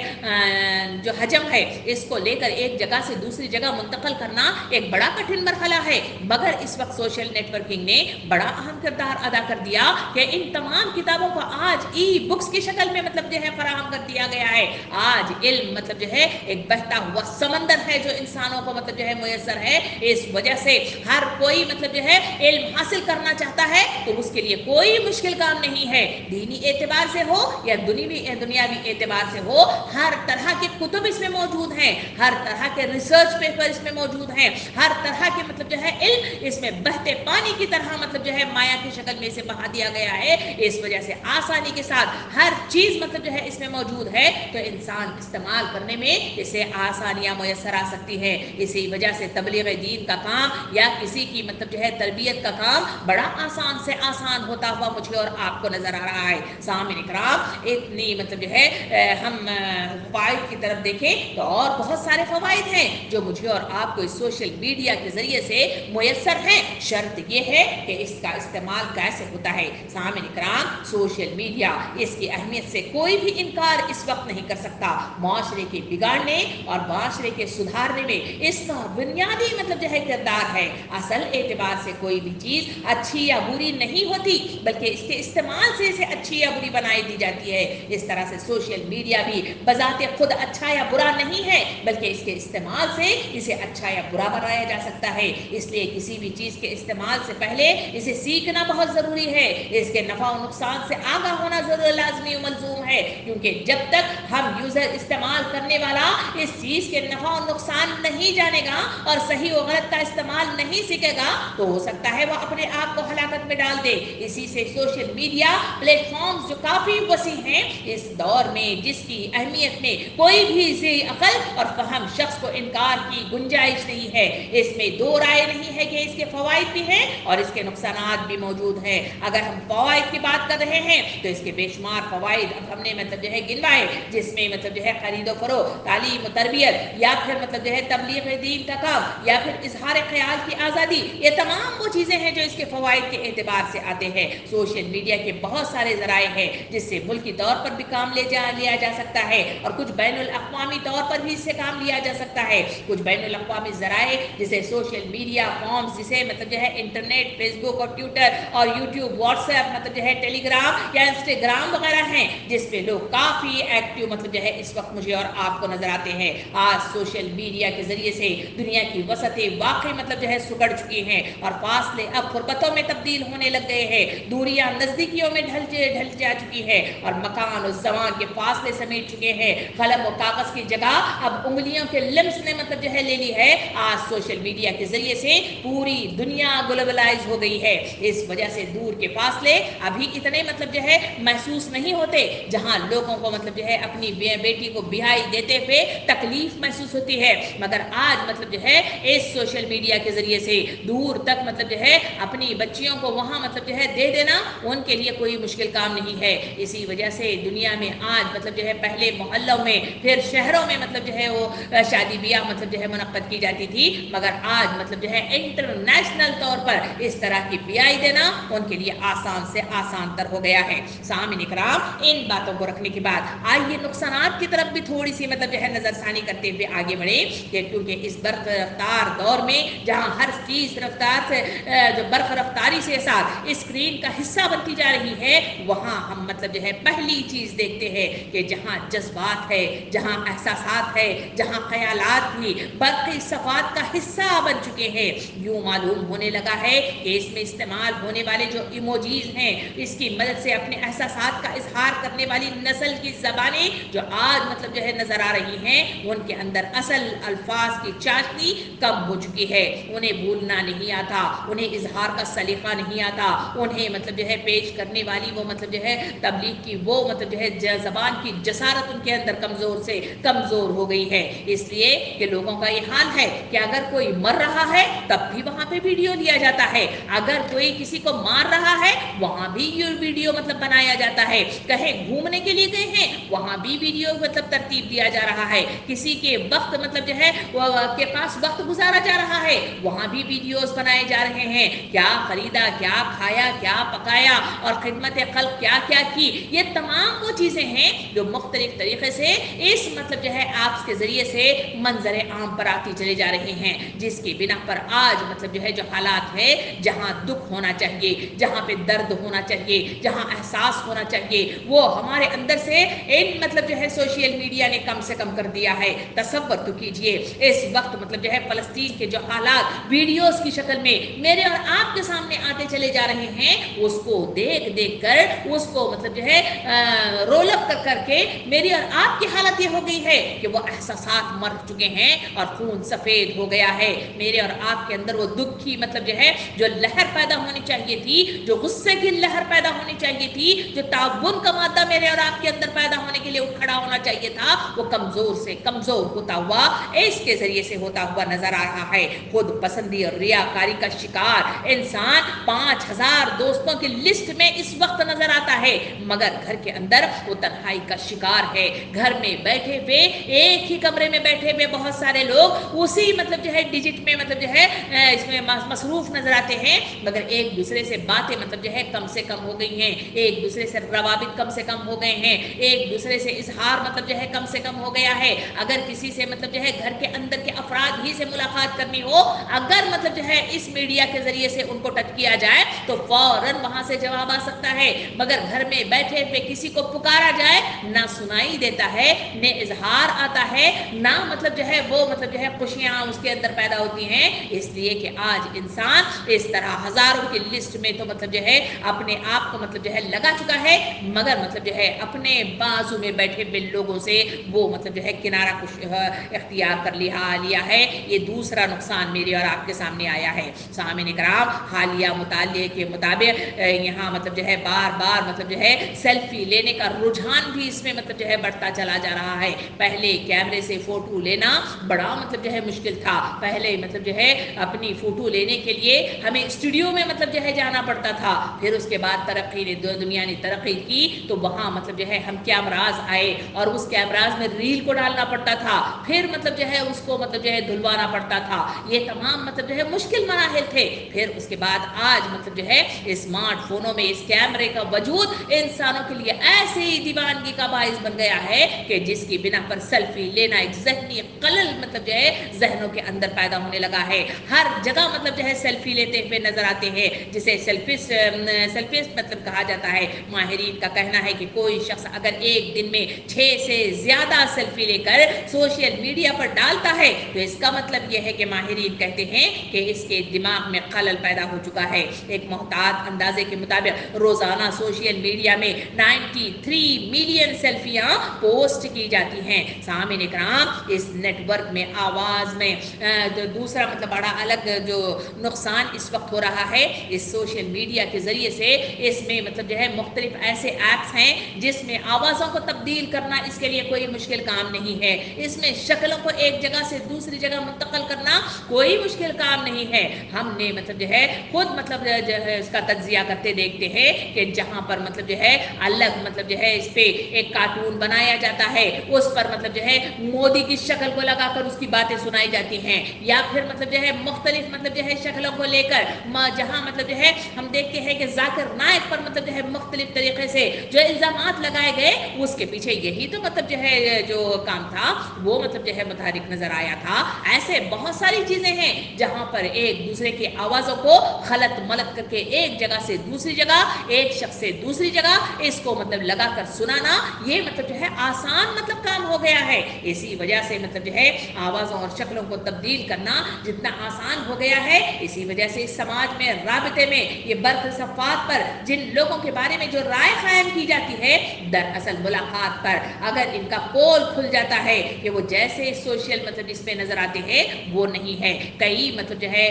जो हजम है इसको लेकर एक जगह से दूसरी जगह मुंतकिल करना एक बड़ा कठिन मरहला है। मगर इस वक्त सोशल नेटवर्किंग ने बड़ा अहम किरदार अदा कर दिया कि इन तमाम किताबों को आज ई बुक्स की शक्ल में मतलब जो है फराहम कर दिया गया है। आज इल्म मतलब जो है एक बहता हुआ समंदर है जो इंसानों को मतलब जो है मुयस्सर है। इस वजह से हर कोई मतलब जो है इल्म हासिल करना चाहता है तो उसके लिए कोई मुश्किल काम नहीं है। दीनी एतबार से हो या दुनियावी एतबार से हो, हर तरह के कुतुब इसमें मौजूद हैं, हर तरह के रिसर्च पेपर इसमें मौजूद हैं, हर तरह के मतलब जो है इल्म इसमें बहते पानी की तरह मतलब जो है माया की शक्ल में इसे बहा दिया गया है। इस वजह से आसानी के साथ हर चीज़ मतलब जो है इसमें मौजूद है तो इंसान इस्तेमाल करने में इसे आसानियाँ मुयस्सर आ सकती है। इसी वजह से तबलीग दीन का काम या किसी की मतलब जो है तरबियत का काम बड़ा आसान से आसान होता हुआ मुझे और आपको नज़र आ रहा है। सामईन इकराम, इतनी मतलब जो है हम फ़वाइद की तरफ देखें तो और बहुत सारे फ़वाइद हैं जो मुझे और आपको इस सोशल मीडिया के ज़रिए से मुयस्सर हैं। शर्त ये है कि इसका इस्तेमाल कैसे होता है। सामईन इकराम, सोशल मीडिया इसकी अहमियत से कोई भी इनकार इस वक्त नहीं कर सकता। माशरे के बिगाड़ने और माशरे के सुधारने में इसका बुनियादी मतलब जो है किरदार है। असल एतबार से कोई भी चीज़ अच्छी या बुरी नहीं होती बल्कि इसके इस्तेमाल से इसे अच्छी या बुरी बनाई दी जाती है। इस तरह से सोशल मीडिया भी बजाते खुद अच्छा या बुरा नहीं है बल्कि इसके इस्तेमाल से इसे अच्छा या बुरा बनाया जा सकता है। इसलिए किसी भी चीज़ के इस्तेमाल से पहले इसे सीखना बहुत ज़रूरी है। इसके नफ़ा और नुकसान से आगाह होना ज़रूर लाजमी और मलज़ूम है, क्योंकि जब तक हम यूज़र इस्तेमाल करने वाला इस चीज़ के नफ़ा और नुकसान नहीं जानेगा और सही और गलत का इस्तेमाल नहीं सीखेगा तो हो सकता है वह अपने आप को हलाकत में डाल दे। इसी से सोशल मीडिया प्लेटफॉर्म्स जो काफ़ी वसी हैं इस दौर में जिसकी अहमियत में कोई भी ज़ी अक़ल और फहम शख्स को इनकार की गुंजाइश नहीं है। इसमें दो राय नहीं है कि इसके फ़वाइद भी हैं और इसके नुकसानात भी मौजूद हैं। अगर हम फ़वाइद की बात कर रहे हैं तो इसके बेशुमार फ़वाइद अब हमने मतलब जो है गिनवाए, जिसमें मतलब जो है खरीदो फरो, तालीम और तरबियत या फिर मतलब जो है तबलीग दीन का काम या फिर इजहार ख्याल की आज़ादी, ये तमाम वो चीज़ें हैं जो इसके फ़वाइद के एतबार से आते हैं। सोशल मीडिया के बहुत सारे ज़राए हैं जिससे मुल्की तौर पर भी काम लिया जा सकता है और कुछ बैनुल अक़वामी तौर पर भी इससे काम लिया जा सकता है। कुछ बैनुल अक़वामी ज़राए जिसे सोशल मीडिया फॉर्म्स जिसे मतलब जो है इंटरनेट, फेसबुक और ट्विटर और यूट्यूब, व्हाट्सएप मतलब जो है टेलीग्राम या इंस्टाग्राम वगैरह हैं जिस पे लोग काफ़ी एक्टिव मतलब जो है इस वक्त मुझे और आपको नज़र आते हैं। आज सोशल मीडिया के ज़रिए से दुनिया की वसतें वाकई मतलब जो है सुगड़ चुकी हैं और फासले अब ग़ुरबतों में तब्दील होने लग गए हैं। दूरियां नज़दीकियों में ढल जा चुकी है और मकान और ज़मान के फासले समेट चुके हैं। कलम और कागज़ की जगह अब उंगलियों के लिम्स ने मतलब जो है ले ली है। आज सोशल मीडिया के ज़रिए से पूरी दुनिया ग्लोबलाइज हो गई है। इस वजह से दूर के फासले अभी इतने मतलब जो है महसूस नहीं होते। जहाँ लोगों को मतलब जो है अपनी बेटी को बिहाई देते हुए तकलीफ महसूस होती है, मगर आज मतलब जो है इस सोशल मीडिया के ज़रिए से दूर तक मतलब जो है अपनी बच्चियों को वहाँ मतलब जो है दे देना उनके लिए कोई मुश्किल काम नहीं है। इसी वजह से दुनिया में आज मतलब जो है पहले मोहल्लों में फिर शहरों में मतलब जो है वो शादी ब्याह मतलब जो है मुनक्कद की जाती थी, मगर आज मतलब जो है इंटरनेशनल तौर पर इस तरह की ब्याई देना उनके लिए आसान से आसान तर हो गया है। सामईन इकराम, इन बातों को रखने के बाद आइए नुकसानात की तरफ भी थोड़ी सी मतलब जो है नज़रसानी करते हुए आगे बढ़े, क्योंकि इस बर्फ रफ्तार दौर में जहाँ हर चीज़ रफ्तार से जो बर्फ रफ्तारी से साथ स्क्रीन का हिस्सा बनती जा रही है, वहाँ हम मतलब जो है पहली चीज़ देखते हैं कि जहाँ जज्बात है, जहाँ एहसासात है, जहाँ ख्यालात भी बर्क़ी सफ़ात का हिस्सा बन चुके हैं। यूँ मालूम होने लगा है कि इसमें इस्तेमाल होने वाले जो इमोजीज़ हैं इसकी मदद से अपने एहसासात का इजहार करने वाली नस्ल की ज़बानें जो आज मतलब जो है नज़र आ रही हैं उनके अंदर असल अल्फाज की चाशनी कम हो चुकी है। उन्हें भूलना नहीं आता, उन्हें इजहार का सलीक़ा नहीं आता, उन्हें मतलब जो है पेश करने वाली वो मतलब जो है तबलीग की वो मतलब जो है ज़बान की जसारत हालत उनके अंदर कमजोर से कमजोर हो गई है। इसलिए कि लोगों का ये हाल है कि अगर कोई मर रहा है तब भी वहां पे वीडियो लिया जाता है, अगर कोई किसी को मार रहा है वहां भी ये वीडियो मतलब बनाया जाता है, कहीं घूमने के लिए गए हैं वहां भी वीडियो मतलब तरतीब दिया जा रहा है, किसी के वक्त मतलब जो है के पास वक्त गुजारा जा रहा है वहां भी वीडियोस बनाए जा रहे हैं, क्या खरीदा, क्या खाया, क्या पकाया और खिदमत खल्क क्या क्या की, ये तमाम वो चीजें हैं जो मुख्तलिफ तरीके से इस मतलब जो है ऐप्स के जरिए से मंजर आम पर आती चले जा रहे हैं, जिसकी बिना पर आज मतलब जो है जो हालात है, जहां दुख होना चाहिए, जहां पे दर्द होना चाहिए, जहां एहसास होना चाहिए, वो हमारे अंदर से इन मतलब जो है सोशल मीडिया ने कम से कम कर दिया है। तसव्वुर तो कीजिए इस वक्त मतलब जो है फलस्तीन के जो हालात वीडियोस की शक्ल में मेरे और आपके सामने आते चले जा रहे हैं, उसको देख देख कर उसको मतलब जो है रोल अप कर करके मेरी और आपकी हालत ये हो गई है कि वो एहसासात मर चुके हैं और खून सफेद हो गया है। मेरे और आपके अंदर वो दुख की मतलब जो है जो लहर पैदा होनी चाहिए थी, जो गुस्से की लहर पैदा होनी चाहिए थी, जो ताउन का मादा मेरे और आपके अंदर पैदा होने के लिए उठ खड़ा होना चाहिए था, वो कमजोर से कमजोर होता हुआ इसके जरिए से होता हुआ नजर आ रहा है। खुद पसंदी और रियाकारी का शिकार इंसान 5000 दोस्तों की लिस्ट में इस वक्त नजर आता है, मगर घर के अंदर वो तन्हाई का शिकार है। घर में बैठे हुए एक ही कमरे में बैठे हुए बहुत सारे लोग उसी मतलब जो है डिजिट में मतलब जो है इसमें मसरूफ नजर आते हैं, मगर एक दूसरे से बातें मतलब जो है कम से कम हो गई हैं, एक दूसरे से रवाबित कम से कम हो गए हैं, एक दूसरे से इजहार मतलब जो है कम से कम हो गया है। अगर किसी से मतलब जो है घर के अंदर के अफराद ही से मुलाकात करनी हो, अगर मतलब जो है इस मीडिया के जरिए से उनको टच किया जाए तो फौरन वहां से जवाब आ सकता है, मगर घर में बैठे हुए किसी को पुकारा जाए ना सुनाई देता है, न इजहार आता है, ना मतलब जो है वो मतलब जो है खुशियां उसके अंदर पैदा होती हैं। इसलिए कि आज इंसान इस तरह हजारों की लिस्ट में तो मतलब जो है अपने आप को मतलब जो है लगा चुका है, मगर मतलब जो है अपने बाजू में बैठे हुए लोगों से वो मतलब जो है किनारा इख्तियार कर लिया है। ये दूसरा नुकसान मेरे और आपके सामने आया है। सामने कराम हालिया मुताले के मुताबिक यहाँ मतलब जो है बार बार मतलब जो है सेल्फी लेने का रुझान भी इसमें मतलब जो है बढ़ता चला जा रहा है। पहले कैमरे से फोटो लेना बड़ा मतलब जो है मुश्किल था, पहले मतलब जो है अपनी फोटो लेने के लिए हमें स्टूडियो में मतलब जो है जाना पड़ता था, फिर उसके बाद तरक्की ने दुनिया ने तरक्की की तो वहाँ मतलब जो है हम कैमराज आए और उस कैमराज में रील को डालना पड़ता था, फिर मतलब जो है उसको मतलब जो है धुलवाना पड़ता था, ये तमाम मतलब जो है मुश्किल मराहिल थे। फिर उसके बाद आज मतलब जो है स्मार्टफोनों में इस कैमरे का वजूद इंसानों के लिए ऐसे ही दीवानगी का बाइस बन गया है कि जिसकी बिना पर सेल्फी लेना एक ज़हनी कलल मतलब जो है जहनों के अंदर पैदा होने लगा है। हर जगह मतलब जो है सेल्फी लेते हुए नजर आते हैं, जिसे सेल्फिस्ट मतलब कहा जाता है। माहिरीन का कहना है कि कोई शख्स अगर एक दिन में 6 से ज्यादा सेल्फी लेकर सोशल मीडिया पर डालता है तो इसका मतलब यह है कि माहिरीन कहते हैं कि इसके दिमाग में खलल पैदा हो चुका है। एक मोहतात अंदाजे के मुताबिक रोजाना सोशल मीडिया में 93 मिलियन सेल्फियां पोस्ट की जाती हैं। सामने इकराम इस नेटवर्क में आवाज में दूसरा मतलब बड़ा अलग जो नुकसान इस वक्त हो रहा है इस सोशल मीडिया के जरिए से, इसमें मतलब जो है मुख्तलिफ ऐसे ऐप्स हैं जिसमें आवाज़ों को तब्दील करना इसके लिए कोई मुश्किल काम नहीं है, इसमें शक्लों को एक जगह से दूसरी जगह मुंतकिल करना कोई मुश्किल काम नहीं है। हमने मतलब जो है खुद मतलब जो है उसका तज्जिया करते देखते हैं कि जहाँ पर मतलब जो है अलग मतलब जो है इस पे एक कार्टून बनाया जाता है, उस पर मतलब जो है मोदी की शक्ल को लगाकर उसकी बातें सुनाई जाती हैं, या फिर मतलब जो है मुख्तलिफ मतलब जो है शक्लों को लेकर जहाँ मतलब जो है हम देखते हैं कि जाकिर नाइक पर मतलब जो है मुख्तलिफ तरीके से जो इल्जामात लगाए गए, उसके पीछे यही तो मतलब जो है जो काम था वो मतलब जो है मुतारिक नजर आया था। ऐसे बहुत सारी चीजें हैं जहाँ पर एक दूसरे की आवाजों को खलत मलत करके एक जगह से दूसरी जगह, एक शख्स से दूसरी जगह इसको मतलब लगा कर सुनाना ये मतलब जो है आसान मतलब काम हो गया है। इसी वजह से मतलब जो है आवाजों और शक्लों को तब्दील करना जितना आसान हो गया है, इसी वजह से इस समाज में राबते में ये बरखसफात पर जिन लोगों के बारे में जो राय कायम की जाती है, दरअसल मुलाकात पर अगर इनका पोल खुल जाता है कि वो जैसे सोशल मतलब इसमें नजर आते हैं वो नहीं है। कई मतलब जो है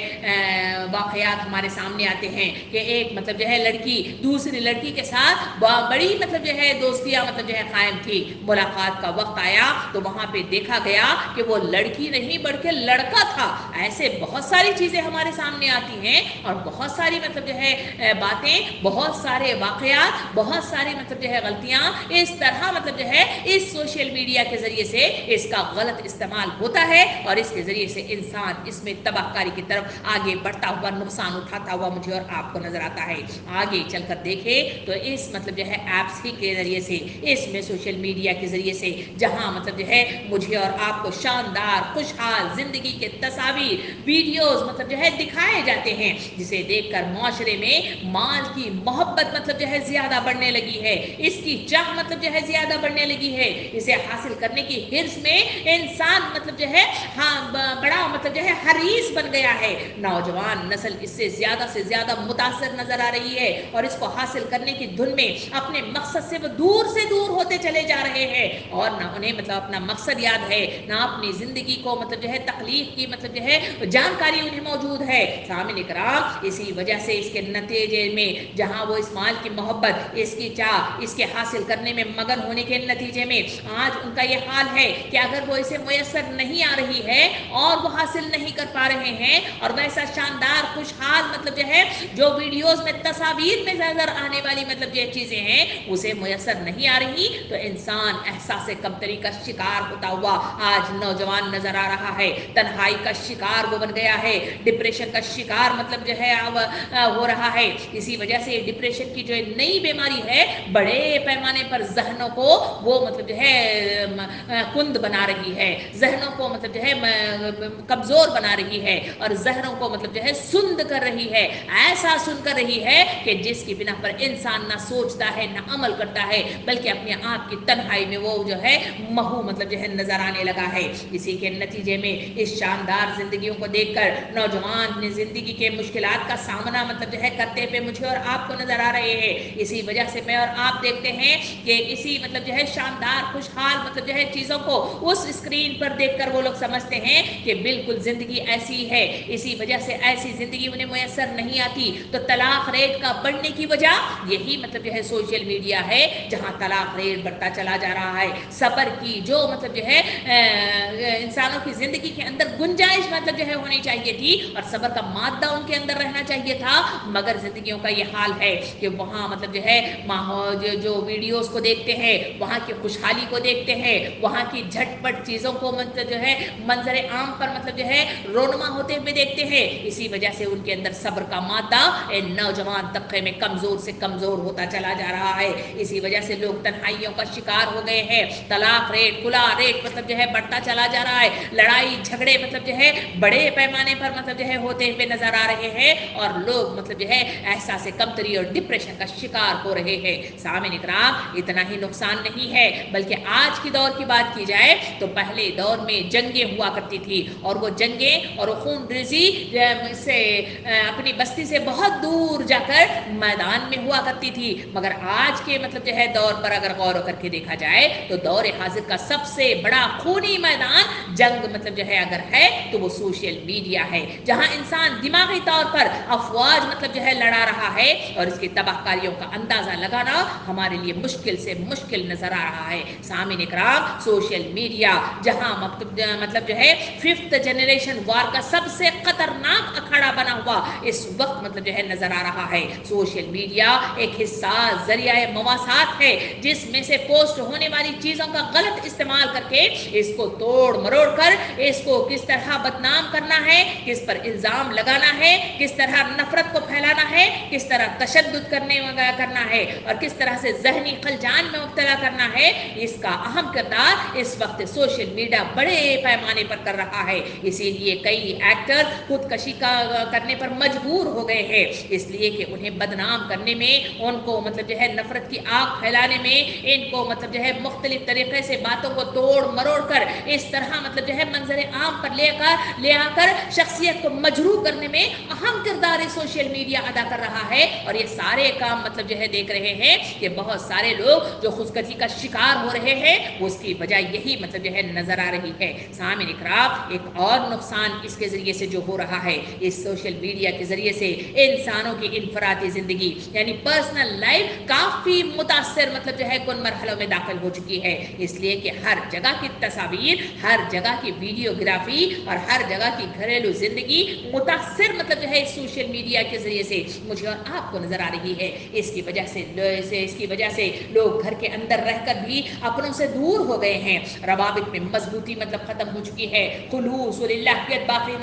वाकयात हमारे सामने आते हैं कि एक मतलब जो है लड़की दूसरी लड़की के साथ बड़ी मतलब जो है दोस्तियां मतलब जो है कायम थी। मुलाकात का वक्त आया तो वहाँ पे देखा गया कि वो लड़की नहीं बल्कि लड़का था। ऐसे बहुत सारी चीज़ें हमारे सामने आती हैं और बहुत सारी मतलब जो है बातें, बहुत सारे वाक़यात, बहुत सारी मतलब जो है गलतियाँ इस तरह मतलब जो है इस सोशल मीडिया के ज़रिए से इसका गलत इस्तेमाल होता है और इसके ज़रिए से इंसान इसमें तबाहकारी की तरफ आगे बढ़ता हुआ, नुकसान उठाता हुआ मुझे और आपको नज़र आता है। आगे चलकर देखें तो इस मतलब जो है ऐप्स ही के ज़रिए से, इसमें सोशल मीडिया के ज़रिए से जहाँ मतलब जो है मुझे और आपको शानदार खुशहाल ज़िंदगी के तस्वीर, वीडियोज़ मतलब जो है दिखाए जाते हैं, जिसे देखकर माशरे में माल की मोहब्बत मतलब जो है ज़्यादा बढ़ने लगी है, इसकी चाह मतलब जो है ज़्यादा बढ़ने लगी है। इसे हासिल करने की हिर्स में इंसान मतलब जो है बड़ा मतलब जो है हरीस बन गया है। नौजवान नस्ल इससे ज़्यादा से ज़्यादा मुतासर नज़र आ रही है और इसको हासिल करने की धुन में अपने मकसद से वो दूर से दूर होते चले जा रहे हैं और ना उन्हें मतलब अपना मकसद याद है, ना अपनी ज़िंदगी को मतलब जो है तकलीफ की मतलब जो है जानकारी उन्हें मौजूद है। सामने कराम इसी वजह से इसके नतीजे में जहाँ वो इस माल की मोहब्बत, इसकी चाह, इसके हासिल करने में मगन होने के नतीजे में आज उनका ये हाल है कि अगर वो इसे मुयस्सर नहीं आ रही है और वो हासिल नहीं कर पा रहे हैं और वैसा शानदार खुशहाल मतलब जो है जो वीडियोस में तस्वीर में नजर आने वाली मतलब ये चीज़ें हैं उसे मुयस्सर नहीं आ रही, तो इंसान एहसास कमतरी का शिकार होता हुआ आज नौजवान नजर आ रहा है। तन्हाई का शिकार वो बन गया है, डिप्रेशन का शिकार मतलब जो है अब हो रहा है। इसी वजह से डिप्रेशन की जो नई बीमारी है बड़े पैमाने पर जहनों को वो मतलब जो है कुंद बना रही है, जहनों को मतलब जो है कमजोर बना रही है और जहनों को मतलब जो है सुंद कर रही है, ऐसा सुन कर रही है कि जिसकी बिना पर इंसान ना सोचता है ना अमल करता है, बल्कि अपने आप की तन्हाई में वो जो है महू मतलब जो है नजर आने लगा है। इसी के नतीजे में इस शानदार जिंदगियों को देखकर नौजवान अपनी जिंदगी के मुश्किलात का सामना मतलब जो है करते हुए मुझे और आपको नजर आ रहे हैं। इसी वजह से मैं और आप देखते हैं कि इसी मतलब जो है शानदार खुशहाल मतलब जो है चीज़ों को उस स्क्रीन पर देखकर वो लोग समझते हैं कि बिल्कुल ज़िंदगी ऐसी है। इसी वजह से ऐसी ज़िंदगी उन्हें मुयस्सर नहीं आती, तो तलाक रेट का बढ़ने की वजह यही मतलब जो है सोशल मीडिया है, जहाँ तलाक रेट बढ़ता चला जा रहा है। सब्र की जो मतलब जो है इंसानों की ज़िंदगी के अंदर गुंजाइश मतलब जो है होनी चाहिए थी और सब्र का मादा उनके अंदर रहना चाहिए था, मगर ज़िंदगियों का ये हाल है कि वहाँ मतलब जो है माहौल जो वीडियोस को देखते हैं, वहाँ की खुशहाली को देखते हैं, वहाँ की झटपट चीज़ों को मतलब जो है मंजर आम पर मतलब जो है रोनमा होते हुए देखते हैं। इसी वजह से उनके अंदर सब्र का मादा नौजवान तबके में कमज़ोर से कमज़ोर होता चला जा रहा है। इसी वजह से लोग तन्हाइयों का शिकार हो गए हैं, तलाक रेट, खुला रेट मतलब जो है बढ़ता चला जा रहा है, लड़ाई झगड़े मतलब जो है बड़े पैमाने पर मतलब जो है होते हुए नजर आ रहे हैं और लोग मतलब जो है एहसास कमतरी और डिप्रेशन का शिकार हो रहे हैं। सामने इकराम इतना ही नुकसान नहीं है, बल्कि आज की दौर की बात की जाए तो पहले दौर में जंगें हुआ करती थी और वो जंगें और खून रेजी से अपनी बस्ती से बहुत दूर जाकर मैदान में हुआ करती थी, मगर आज के मतलब जो है दौर पर अगर गौर करके देखा जाए तो दौर हाजिर का सबसे बड़ा खूनी मैदान जंग मतलब जो है अगर है तो वो सोशल मीडिया है, जहां इंसान दिमागी तौर पर अफवाज मतलब जो है लड़ा रहा है और इसकी तबाहकारियों का अंदाजा लगाना हमारे लिए मुश्किल से मुश्किल नजर आ रहा है। सामने इकराम सोशल मीडिया जहां मतलब जो है 5th जनरेशन वार का सबसे खतरनाक अखाड़ा बना हुआ इस वक्त मतलब जो है नजर आ रहा है। सोशल मीडिया एक हिस्सा जरिया मवासात है, जिसमें से पोस्ट होने वाली चीजों का गलत इस्तेमाल करके इसको तोड़ मरोड़ कर इसको किस तरह बदनाम करना है, किस पर इल्जाम लगाना है, किस तरह नफरत को फैलाना है, किस तरह तशद्दुद करना है और किस तरह से जहनी खलजान में मुब्तला करना है, इसका अहम किरदार इस वक्त सोशल मीडिया बड़े पैमाने पर कर रहा है। इसीलिए कई एक्टर खुदकशी करने पर मजबूर हो गए हैं, इसलिए कि उन्हें बदनाम करने में, उनको मतलब जो है नफरत की आग फैलाने में, इनको मतलब जो है मुख्तलिफ तरीके से बातों को तोड़ मरोड़ कर इस तरह मतलब जो है मंजर आम पर ले आकर शख्सियत को मजरूह करने में अहम किरदार सोशल मीडिया अदा कर रहा है। और ये सारे काम मतलब जो है देख रहे हैं कि बहुत सारे लोग जो खुदकशी का शिकार हो रहे हैं उसकी वजह यही मतलब जो है नजर आ रही है। सामने इकराम एक और नुकसान इसके जरिए से जो हो रहा है, इस सोशल मीडिया के जरिए से इंसानों की इनफरादी जिंदगी यानी पर्सनल लाइफ काफी मुतासर मतलब जो है कुन मरहलों दिलों में दाखिल हो चुकी है, इसलिए कि हर जगह की तस्वीर, हर जगह की वीडियोग्राफी और हर जगह की घरेलू जिंदगी मुतासिर मतलब जो है सोशल मीडिया के जरिए से मुझे और आपको नजर आ रही है। इसकी वजह से लोग घर के अंदर रहकर भी अपनों से दूर हो गए हैं। रवाबित में मजबूती मतलब खत्म हो चुकी है, खुलूस और इल्लाहियत बाकी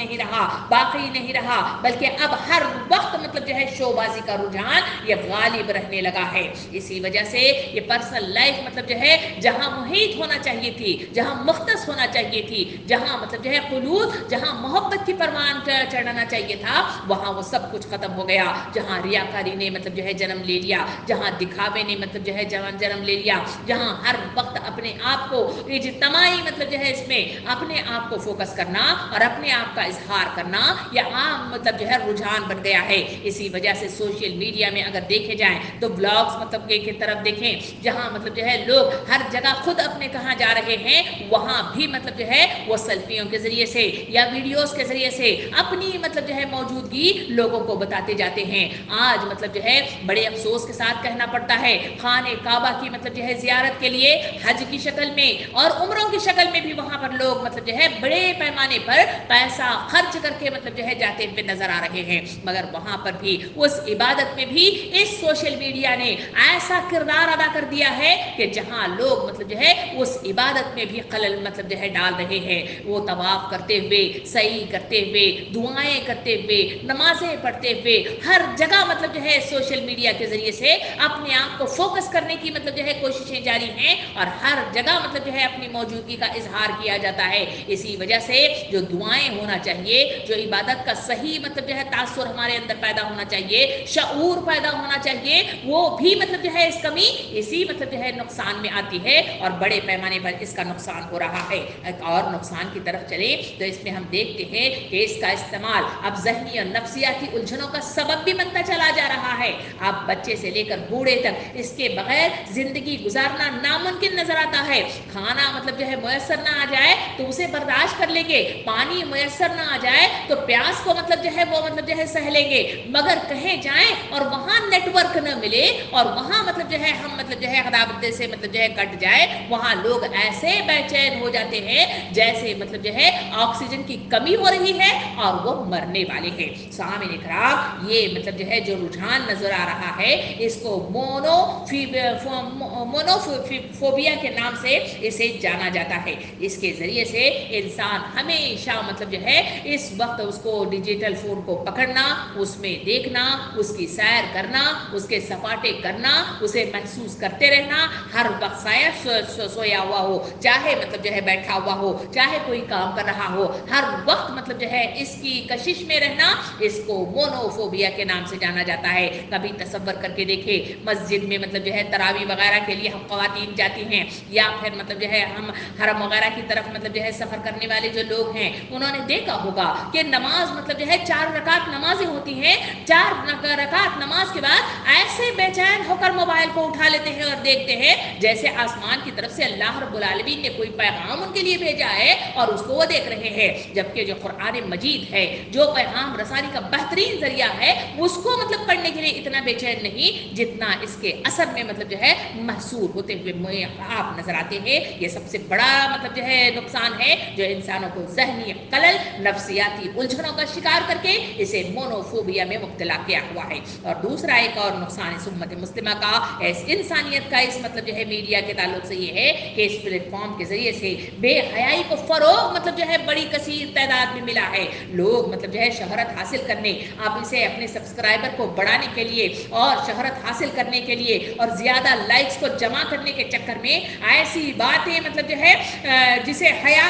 नहीं रहा, बल्कि अब हर वक्त मतलब जो है शोबाजी का रुझान ये गालिब रहने लगा है। इसी वजह से ये पर्सनल लाइफ मतलब जो है जहां मुहित होना चाहिए थी, जहां मुख्तस होना चाहिए थी, जहां मतलब जो है खुलूस, जहां मोहब्बत की परवान चढ़ाना चाहिए था, वहां वो सब कुछ खत्म हो गया। जहां रियाकारी ने मतलब जो है जन्म ले लिया, जहां दिखावे ने मतलब जो है जन्म ले लिया, जहां हर वक्त अपने आप को इज्तिमाई मतलब जो है इसमें अपने आप को फोकस करना और अपने आप का इजहार करना या आम मतलब जो है रुझान बन गया है। इसी वजह से सोशल मीडिया में अगर देखे जाएं तो ब्लॉग्स मतलब की तरफ देखें, जहां मतलब जो है लोग हर जगह खुद अपने कहां जा रहे हैं, वहां भी मतलब जो है वो सेल्फियों के जरिए से या वीडियोस के जरिए से अपनी मतलब जो है मौजूदगी लोगों को बताते जाते हैं। आज मतलब जो है बड़े अफसोस के साथ कहना पड़ता है, खाने काबा की मतलब जो है जियारत के लिए हज की शक्ल में और उम्रों की शक्ल में भी वहां पर लोग मतलब जो है बड़े पैमाने पर पैसा खर्च करके मतलब जो है जाते हुए नजर आ रहे हैं, मगर वहां पर भी उस इबादत में भी इस सोशल मीडिया ने ऐसा किरदार अदा कर दिया है कि जहां लोग मतलब जो है उस इबादत में भी खलल मतलब जो है डाल रहे हैं। वो तवाफ करते हुए, सही करते हुए, दुआएं करते हुए, नमाजें पढ़ते हुए हर जगह मतलब जो है सोशल मीडिया के जरिए से अपने आप को फोकस करने की मतलब जो है कोशिशें जारी हैं और हर जगह मतलब जो है अपनी मौजूदगी का इजहार किया जाता है। इसी वजह से जो दुआएं होना चाहिए, जो इबादत का सही मतलब जो है तासुर हमारे अंदर पैदा होना चाहिए, शऊर पैदा होना चाहिए, वो भी मतलब जो है इस कमी इसी मतलब जो है नुकसान में आती है और बड़े पैमाने पर इसका नुकसान हो रहा है। एक और नुकसान की तरफ चले तो इसमें हम देखते हैं कि इसका इस्तेमाल अब ज़हनी और नफ्सियाती उलझनों का सबब भी बनता चला जा रहा है। अब बच्चे से लेकर बूढ़े तक इसके बगैर जिंदगी गुजारना नामुमकिन नजर आता है। खाना मतलब जो है मुयसर ना आ जाए तो उसे बर्दाश्त कर लेंगे, पानी मुयसर ना आ जाए तो प्यास को मतलब जो है वो मतलब जो है सह लेंगे, मगर कहीं जाएं और वहां नेटवर्क न मिले और वहां मतलब जो है हम मतलब जो है खराबते से मतलब जो है कट जाए, वहां लोग ऐसे बेचैन हो जाते हैं जैसे मतलब जो है ऑक्सीजन की कमी हो रही है और वो मरने वाले हैं। सामने खराब ये मतलब जो है जो रुझान नजर आ रहा है, इसको मोनोफोबिया के नाम से इसे जाना जाता है। इसके जरिए से इंसान हमेशा मतलब जो है इस वक्त उसको डिजिटल फोन को पकड़ना, उसमें देखना, उसकी सैर करना, उसके सपाटे करना, उसे महसूस करते रहना, हर वक्त शायद सोया हुआ हो, चाहे मतलब जो है बैठा हुआ हो, चाहे कोई काम कर रहा हो, हर वक्त मतलब जो है इसकी कशिश में रहना, इसको मोनोफोबिया के नाम से जाना जाता है। कभी तसव्वुर करके देखे मस्जिद में मतलब जो है तरावी वगैरह के लिए हम ख़वातीन जाती हैं या फिर मतलब जो है हम हरम वगैरह की तरफ मतलब जो है सफ़र करने वाले जो लोग हैं, उन्होंने देखा होगा कि नमाज मतलब जो है 4 रकात नमाजें होती हैं, 4 रकात नमाज के बाद ऐसे बेचैन होकर मोबाइल को उठा लेते हैं और देखते हैं जैसे आसमान की तरफ से अल्लाह रब्बुल आलमीन ने कोई पैगाम उनके लिए भेजा है और उसको वो देख रहे हैं। जबकि जो कुरान मजीद है, जो पैगाम रसानी का बेहतरीन जरिया है, उसको मतलब पढ़ने के लिए इतना बेचैन नहीं जितना इसके असर में मतलब जो है महसूर होते हुए आप नजर आते हैं। ये सबसे बड़ा मतलब जो है नुकसान है जो इंसानों को ज़हनी खलल, नफ्सियाती उलझनों का शिकार करके इसे मोनोफोबिया में मुब्तला किया हुआ है। और दूसरा एक और नुकसान इस उम्मत मुस्लिमा का, इस इंसानियत का इस मतलब जो है मीडिया के ताल्लुक से ये है कि इस प्लेटफॉर्म के जरिए से बेहयाई को फरोग मतलब जो है बड़ी कसीर तादाद में मिला है। लोग मतलब जो है शहरत हासिल करने, आप इसे अपने सब्सक्राइबर को बढ़ाने के लिए और शहरत हासिल करने के लिए और ज़्यादा लाइक्स को जमा करने के चक्कर में ऐसी बातें मतलब जो है जिसे हया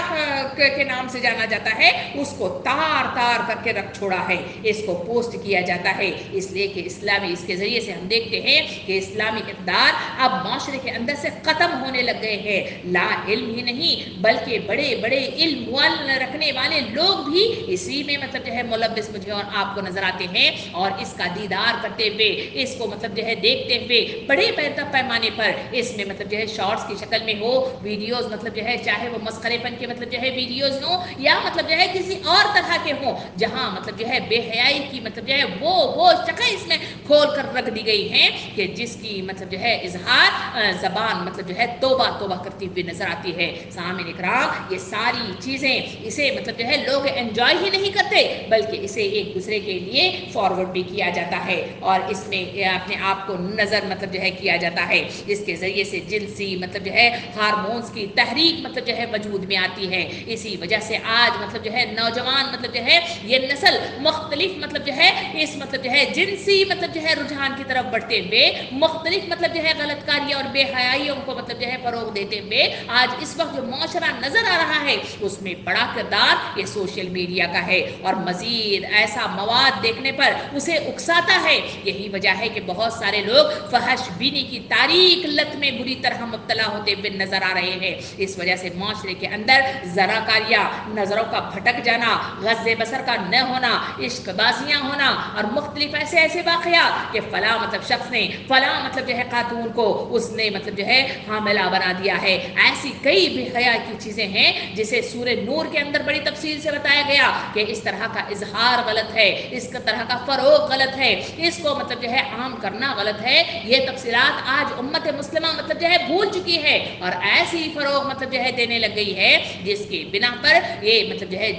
के नाम से जाना जाता है, उसको तार तार करके रख छोड़ा है, इसको पोस्ट किया जाता है। इसलिए कि इस्लामी इसके ज़रिए से हम देखते हैं कि इस्लामी इक़दार अब माशरे के अंदर से ख़त्म होने लग गए हैं। ला इल्म ही नहीं बल्कि बड़े बड़े इल्म रखने वाले लोग भी इसी में मतलब जो है मुलव्विस मुझे और आपको नजर आते हैं और इसका दीदार करते हुए, इसको मतलब जो है देखते हुए बड़े पैमाने पर इसमें मतलब जो है शॉर्ट्स की शक्ल में हो, वीडियोस मतलब जो है चाहे वो मस्खरेपन के मतलब जो है वीडियोस हो या मतलब जो है किसी और तरह के हो, जहां मतलब जो है बेहयाई की मतलब जो है वो शक्ल इसमें खोल कर रख दी गई है कि जिसकी मतलब जो है इजहार ज़बान मतलब जो है तौबा तौबा करती हुई नजर आती है। सामईन इकराम, ये सारी चीज़ें इसे मतलब जो है लोग एंजॉय ही नहीं करते, बल्कि इसे एक दूसरे के लिए फॉरवर्ड भी किया जाता है और इसमें अपने आप को नज़र मतलब जो है किया जाता है। इसके ज़रिए से जिनसी मतलब जो है हार्मोन्स की तहरीक मतलब जो है वजूद में आती है। इसी वजह से आज मतलब जो है नौजवान मतलब जो है ये नस्ल मुख्तलिफ मतलब जो है इस मतलब जो है जिनसी मतलब जो है रुझान की तरफ बढ़ते हुए मुख्तलिफ मतलब जो है गलतकारियों और बेहयाइयों को मतलब जो है फरोग देते हुए आज इस वक्त जो मुआशरा नजर आ रहा है उसमें बड़ा किरदार ये सोशल मीडिया का है और मजीद ऐसा मवाद देखने पर उसे उकसाता है। यही वजह है कि बहुत सारे लोग फहश बीनी की तारीक लत में बुरी तरह मुब्तला होते हुए नजर आ रहे हैं। इस वजह से माशरे के अंदर ज़राकारियाँ, नज़रों का भटक जाना, गज़े बसर का न होना, इश्कबाजियाँ होना और मुख्तलिफ ऐसे ऐसे वाक़यात कि फ़लाँ मतलब शख्स ने फ़लाँ मतलब जो है खातून को उसने मतलब जो है हामिला बना दिया है। ऐसी कई बेहया की चीज़ें हैं जिसे सूरह नूर के अंदर बड़ी तफसील से बताया गया कि इस तरह का इजहार गलत है, इस तरह का फ़रोग गलत है, इसको मतलब जो है आम करना गलत है। ये तफसीलात आज उम्मत मुस्लिमा मतलब जो है भूल चुकी है और ऐसी फ़रोग मतलब जो है देने लग गई है जिसके बिना पर ये मतलब जो है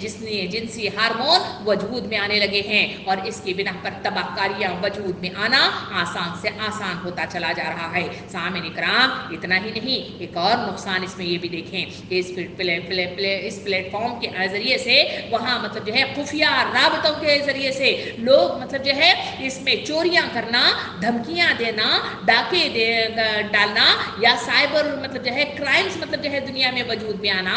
जिनसी हार्मोन वजूद में आने लगे हैं और इसकी बिना पर तबाहकारियाँ वजूद में आना आसान से आसान होता चला जा रहा है। सामईन इकराम, इतना ही नहीं, एक और नुकसान इसमें ये भी देखें कि इस प्लेटफॉर्म के ज़रिए से वहाँ मतलब जो है खुफिया राबतों के ज़रिए से लोग मतलब जो है इसमें चोरियाँ करना, धमकियाँ देना, डाके डालना या साइबर मतलब जो है क्राइम्स मतलब जो है दुनिया में वजूद में आना,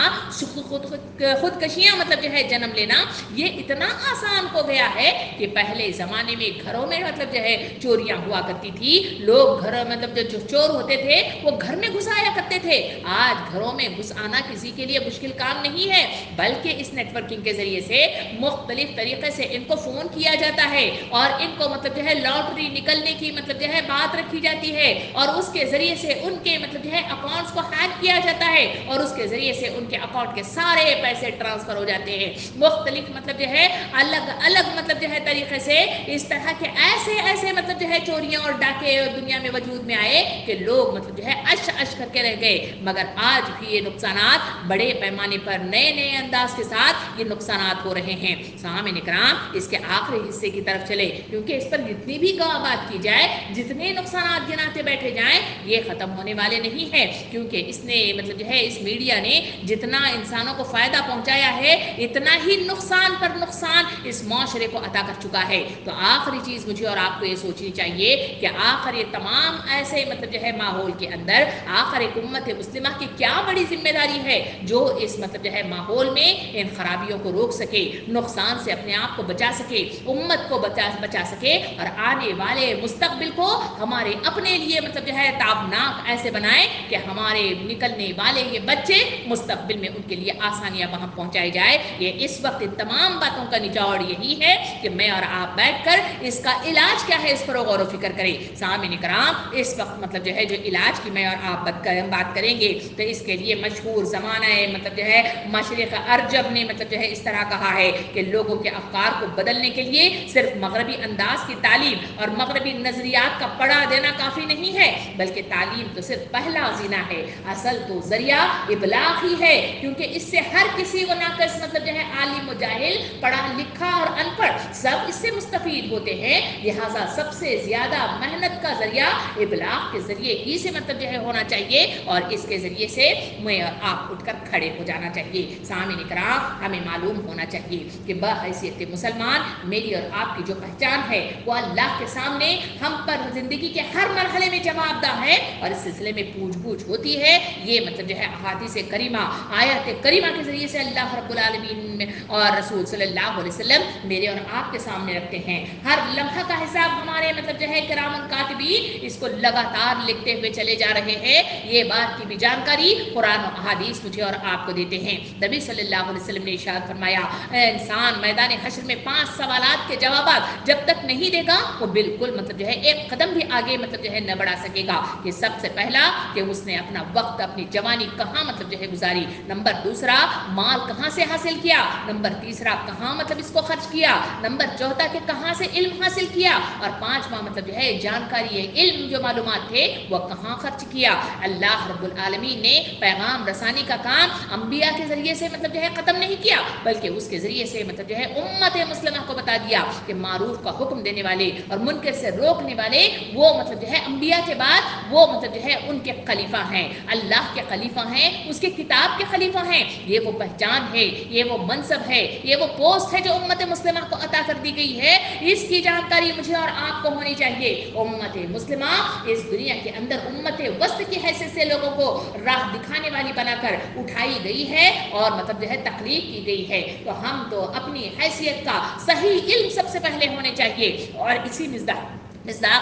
खुदकशियाँ मतलब जो है जन्म लेना, ये इतना आसान हो गया है कि पहले ज़माने में घरों में मतलब जो है चोरियाँ हुआ करती थी। लोग घर मतलब जो चोर होते थे वो घर में घुस आया करते थे। आज घरों में घुस आना किसी के लिए मुश्किल काम नहीं है, बल्कि इस नेटवर्किंग के ज़रिए से मुख्तलिफ तरीक़े से इनको फ़ोन किया जाता है और इनको मतलब जो है लॉटरी निकलने की मतलब जो है बात रखी जाती है और उसके ज़रिए से उनके मतलब जो है अकाउंट्स को हैक किया जाता है और उसके ज़रिए से उनके अकाउंट के सारे पैसे ट्रांसफ़र हो जाते हैं। मुख्तलिफ मतलब जो है अलग अलग मतलब जो है तरीक़े से इस तरह के ऐसे ऐसे मतलब जो है चोरियाँ और डाके दुनिया में वजूद में आए कि लोग मतलब जो है अश अश करके रह गए। मगर आज भी ये नुकसानात बड़े पैमाने पर नए नए अंदाज के साथ ये नुकसानात हो रहे हैं। सामईन इकराम, इसके आखिरी हिस्से की तरफ चले क्योंकि इस पर जितनी भी बात की जाए, जितने नुकसानात गिनाते बैठे जाएं, ये ख़त्म होने वाले नहीं हैं क्योंकि इसने मतलब जो है इस मीडिया ने जितना इंसानों को फ़ायदा पहुँचाया है इतना ही नुकसान पर नुकसान इस माशरे को अता कर चुका है। तो आखिरी चीज़ मुझे और आपको ये सोचनी चाहिए कि आखिर ये तमाम ऐसे मतलब जो है माहौल के अंदर आखिर एक उम्मत मुस्लिमा की क्या बड़ी जिम्मेदारी है जो इस मतलब जो है माहौल में इन खराबियों को रोक सके, नुकसान से अपने आप को बचा सके, उम्मत को बचा सके और आने वाले मुस्तकबिल को हमारे अपने लिए मतलब जो है ताबनाक ऐसे बनाए कि हमारे निकलने वाले ये बच्चे मुस्तकबिल में उनके लिए आसानियाँ वहाँ पहुँचाई जाए। ये इस वक्त इन तमाम बातों का निचोड़ यही है कि मैं और आप बैठकर इसका इलाज क्या है इस पर गौर व फिक्र करें। सामईन इकराम, इस वक्त मतलब जो है जो इलाज की मैं और आप बात करेंगे तो इसके लिए मशहूर ज़माना है मतलब जो है मशरिक़ अरजब ने मतलब जो है इस तरह कहा है कि लोगों के अफ़कार को बदलने के लिए सिर्फ मगरबी अंदाज की तालीम और मगरबी नज़रियात का पढ़ा देना काफ़ी नहीं है, बल्कि तालीम तो सिर्फ पहला ज़ीना है, असल तो ज़रिया इबलाग ही है क्योंकि इससे हर किसी को नाक़िस मतलब जो है आलिम व जाहिल, पढ़ा लिखा और अनपढ़ सब इससे मुस्तफ़ीद होते हैं। लिहाजा सबसे ज़्यादा मेहनत का ज़रिया इबलाग के ज़रिए ही से मतलब जो है होना चाहिए और इसके ज़रिए से मैं और आप उठकर खड़े हो जाना चाहिए। सामईन इकराम, हमें मालूम होना चाहिए कि बहैसियत मुसलमान मेरी और आपकी जो पहचान है वो अल्लाह के सामने हम पर ज़िंदगी के हर मरहले में जवाबदाह है और इस सिलसिले में पूछ होती है। ये मतलब जो है अहादीस करीमा, आयत करीमा के ज़रिए से अल्लाह रब्बुल आलमीन और रसूल सल्लल्लाहु अलैहि वसल्लम मेरे और आपके सामने रखते हैं। हर लम्हा का हिसाब हमारे मतलब जो है किरामुल कातिबीन इसको लगातार लिखते हुए चले जा रहे हैं। ये बात की भी जानकारी कुरान और अहादीस मुझे और आपको देते हैं। नबी सल्लल्लाहु अलैहि वसल्लम ने इरशाद फरमाया, इंसान मैदान हश्र में 5 सवालात के जवाब जब तक नहीं देगा वो बिल्कुल मतलब जो है एक कदम भी आगे मतलब जो है न बढ़ा सकेगा। कि सबसे पहला कि उसने अपना वक्त, अपनी जवानी कहाँ मतलब जो है गुजारी, नंबर दूसरा माल कहाँ से हासिल किया, नंबर तीसरा कहाँ मतलब इसको खर्च किया, नंबर चौथा कि कहाँ से इल्म हासिल किया और पांचवा मतलब जो है जानकारी है, इल्म जो मालूमात थे वो कहाँ وہاں خرچ کیا. اللہ رب العالمین نے پیغام رسانی کا کام انبیاء کے ذریعے سے مطلب جو ہے ختم نہیں کیا، بلکہ اس کے ذریعے سے مطلب جو ہے امت مسلمہ کو بتا دیا کہ معروف کا حکم دینے والے اور منکر سے روکنے والے وہ مطلب جو ہے انبیاء کے بعد وہ مطلب جو ہے ان کے خلیفہ ہیں، اللہ کے خلیفہ ہیں، اس کے کتاب کے خلیفہ ہیں. یہ وہ پہچان ہے، یہ وہ منصب ہے، یہ وہ پوسٹ ہے جو امت مسلمہ کو عطا کر دی گئی ہے. اس کی جانکاری مجھے اور آپ کو ہونی چاہیے. امت مسلمہ اس دنیا کے اندر امت وسط کی حیثیت سے لوگوں کو راہ دکھانے والی بنا کر اٹھائی گئی ہے اور مطلب جو ہے تخلیق کی گئی ہے. تو ہم تو اپنی حیثیت کا صحیح علم سب سے پہلے ہونے چاہیے، اور اسی مصداق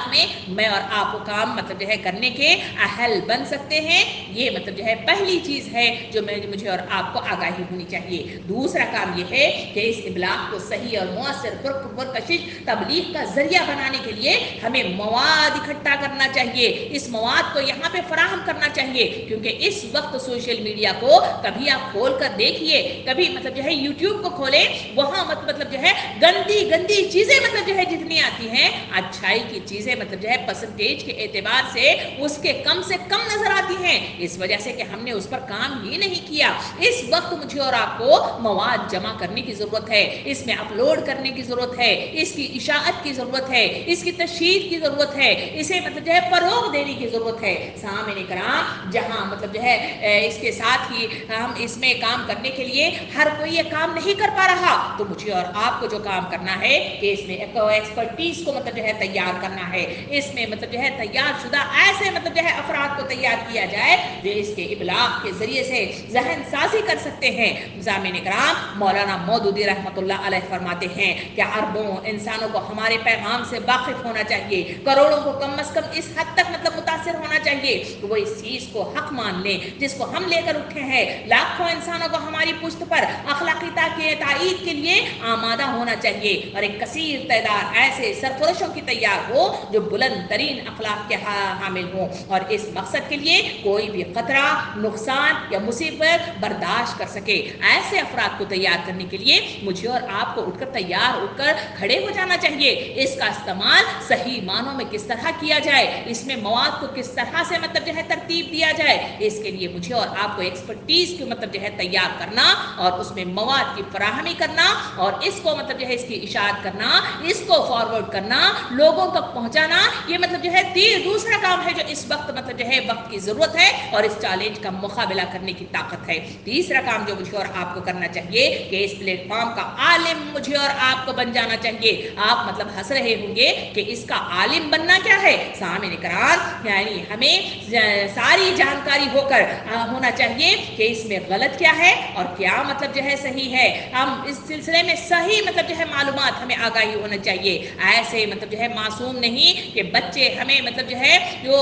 میں میں اور آپ کو کام مطلب جو ہے کرنے کے اہل بن سکتے ہیں. یہ مطلب جو ہے پہلی چیز ہے جو مجھے اور آپ کو آگاہی ہونی چاہیے. دوسرا کام یہ ہے کہ اس ابلاغ کو صحیح اور مؤثر پرکشش تبلیغ کا ذریعہ بنانے کے لیے ہمیں مواد اکٹھا کرنا چاہیے. اس مواد کو یہاں پہ فراہم کرنا چاہیے، کیونکہ اس وقت سوشل میڈیا کو کبھی آپ کھول کر دیکھیے، کبھی مطلب جو ہے یوٹیوب کو کھولیں، وہاں مطلب جو ہے گندی چیزیں مطلب جو ہے جتنی آتی ہیں، اچھائی کی چیزیں مطلب جو ہے پرسنٹیج کے اعتبار سے اس کے کم سے کم نظر آتی ہیں، اس وجہ سے کہ ہم نے اس پر کام ہی نہیں کیا. اس وقت مجھے اور آپ کو مواد جمع کرنے کی ضرورت ہے، اس میں اپلوڈ کرنے کی ضرورت ہے، اس کی اشاعت کی ضرورت ہے، اس کی تشہیر کی ضرورت ہے، اسے مطلب جو ہے فروغ دینے کی ضرورت ہے. سامعین کرام، جہاں مطلب جو ہے اس کے ساتھ ہی ہم اس میں کام کرنے کے لیے ہر کوئی یہ کام نہیں کر پا رہا، تو مجھے اور آپ کو جو کام کرنا ہے کہ اس میں ایکسپرٹیز کو مطلب جو ہے تیار کرنا ہے. اس میں مطلب جو ہے تیار شدہ ایسے مطلب جو ہے افراد کو تیار کیا جائے جو اس کے ابلاغ کے ذریعے سے ذہن سازی کر سکتے ہیں. سامعین کرام، مولانا مودودی رحمۃ اللہ علیہ فرماتے ہیں کہ اربوں انسانوں کو ہمارے پیغام سے واقف ہونا چاہیے، کروڑوں کو کم از کم اس حد تک مطلب متاثر ہونا چاہیے کہ وہ اس چیز کو حق مان لیں جس کو ہم لے کر اٹھے ہیں. لاکھوں انسانوں کو ہماری پشت پر اخلاقی تائید کے لیے آمادہ ہونا چاہیے، اور ایک کثیر تعداد ایسے سرپرستوں کی تیار ہو جو بلند ترین اخلاق کے حامل ہوں، اور اس مقصد کے لیے کوئی بھی خطرہ، نقصان یا مصیبت برداشت کر سکے. ایسے افراد کو تیار کرنے کے لیے مجھے اور آپ کو اٹھ کر کھڑے ہو جانا چاہیے. اس کا استعمال صحیح معنوں میں کس طرح کیا جائے، اس میں مواد کو کس طرح سے مطلب جو ہے ترتیب دیا جائے، اس کے لیے مجھے اور آپ کو ایکسپرٹیز کو مطلب جو ہے تیار کرنا، اور اس میں مواد کی فراہمی کرنا، اور اس کو مطلب جو ہے اس کی اشاعت کرنا، اس کو فارورڈ کرنا، لوگوں تک پہنچانا، یہ مطلب جو ہے دوسرا کام ہے جو اس وقت مطلب جو ہے وقت کی ضرورت ہے اور اس چیلنج کا مقابلہ کرنے کی طاقت ہے. تیسرا کام جو مجھے اور آپ کو کرنا چاہیے کہ اس پلیٹ فارم کا عالم مجھے اور آپ کو بن جانا چاہیے. آپ مطلب ہنس رہے ہوں گے کہ اس کا عالم بننا کیا ہے. سامعین کرام، یعنی ہمیں ساری جانکاری ہونا چاہیے کہ اس میں غلط کیا ہے اور کیا مطلب جو ہے صحیح ہے. ہم اس سلسلے میں صحیح مطلب جو ہے معلومات ہمیں آگاہی ہونا چاہیے. ایسے مطلب جو ہے معصوم نہیں کہ بچے ہمیں مطلب جو ہے جو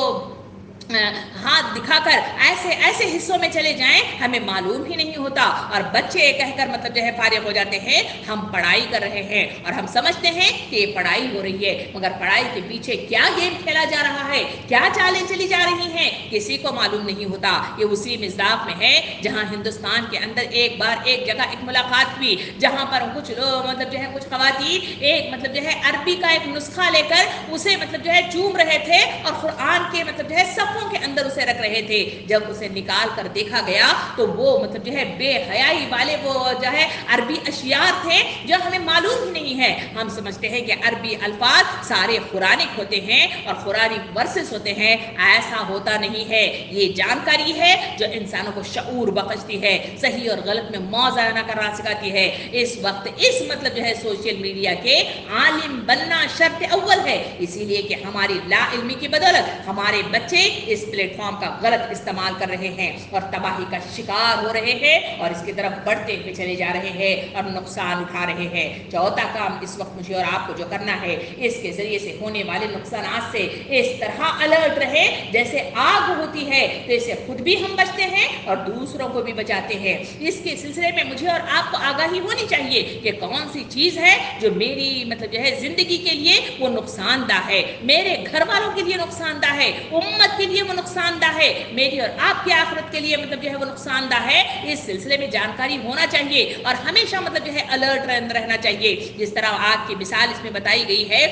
ہاتھ دکھا کر ایسے حصوں میں چلے جائیں ہمیں معلوم ہی نہیں ہوتا، اور بچے کہہ کر مطلب جو ہے فارغ ہو جاتے ہیں ہم پڑھائی کر رہے ہیں، اور ہم سمجھتے ہیں کہ یہ پڑھائی ہو رہی ہے، مگر پڑھائی کے پیچھے کیا گیم کھیلا جا رہا ہے، کیا چالیں چلی جا رہی ہیں، کسی کو معلوم نہیں ہوتا. یہ اسی مصداق میں ہے جہاں ہندوستان کے اندر ایک بار ایک جگہ ایک ملاقات ہوئی جہاں پر کچھ لوگ مطلب جو ہے کچھ خواتین ایک مطلب جو ہے عربی کا ایک نسخہ لے کر اسے مطلب جو ہے چوم رہے تھے اور قرآن کے مطلب جو ہے صفوں کے اندر اسے رکھ رہے تھے. جب اسے نکال کر دیکھا گیا تو وہ مطلب جو ہے بے حیائی والے وہ جو ہے عربی اشعار تھے جو ہمیں معلوم ہی نہیں ہے. ہم سمجھتے ہیں کہ عربی الفاظ سارے قرآنک ہوتے ہیں اور قرآنک ورسز ہوتے ہیں، ایسا ہوتا نہیں ہے. یہ جانکاری ہے جو انسانوں کو شعور بخشتی ہے، صحیح اور غلط میں موازنہ کرنا سکھاتی ہے. اس وقت اس مطلب جو ہے سوشل میڈیا کے عالم بننا شرط اول ہے، اسی لیے کہ ہماری لا علمی کی بدولت ہمارے بچے اس پلیٹ فارم کا غلط استعمال کر رہے ہیں اور تباہی کا شکار ہو رہے ہیں اور اس کی طرف بڑھتے ہوئے چلے جا رہے ہیں اور نقصان اٹھا رہے ہیں. چوتھا کام اس وقت مجھے اور آپ کو جو کرنا ہے، اس کے ذریعے سے ہونے والے نقصانات سے اس طرح الرٹ رہے جیسے آگ ہوتی ہے تو اسے خود بھی ہم بچتے ہیں اور دوسروں کو بھی بچاتے ہیں. اس کے سلسلے میں مجھے اور آپ کو آگاہی ہونی چاہیے کہ کون سی چیز ہے جو میری مطلب جو ہے زندگی کے لیے وہ نقصان دہ ہے، میرے گھر والوں کے لیے نقصان دہ ہے، امت کے لیے وہ نقصان دہ ہے، میری اور آپ کی آخرت کے لیے مطلب جو ہے وہ نقصان دہ ہے. اس سلسلے میں جانکاری ہونا چاہیے اور ہمیشہ مطلب جو ہے الرٹ رہنا چاہیے. جس طرح آگ کی مثال اس میں بتائی گئی ہے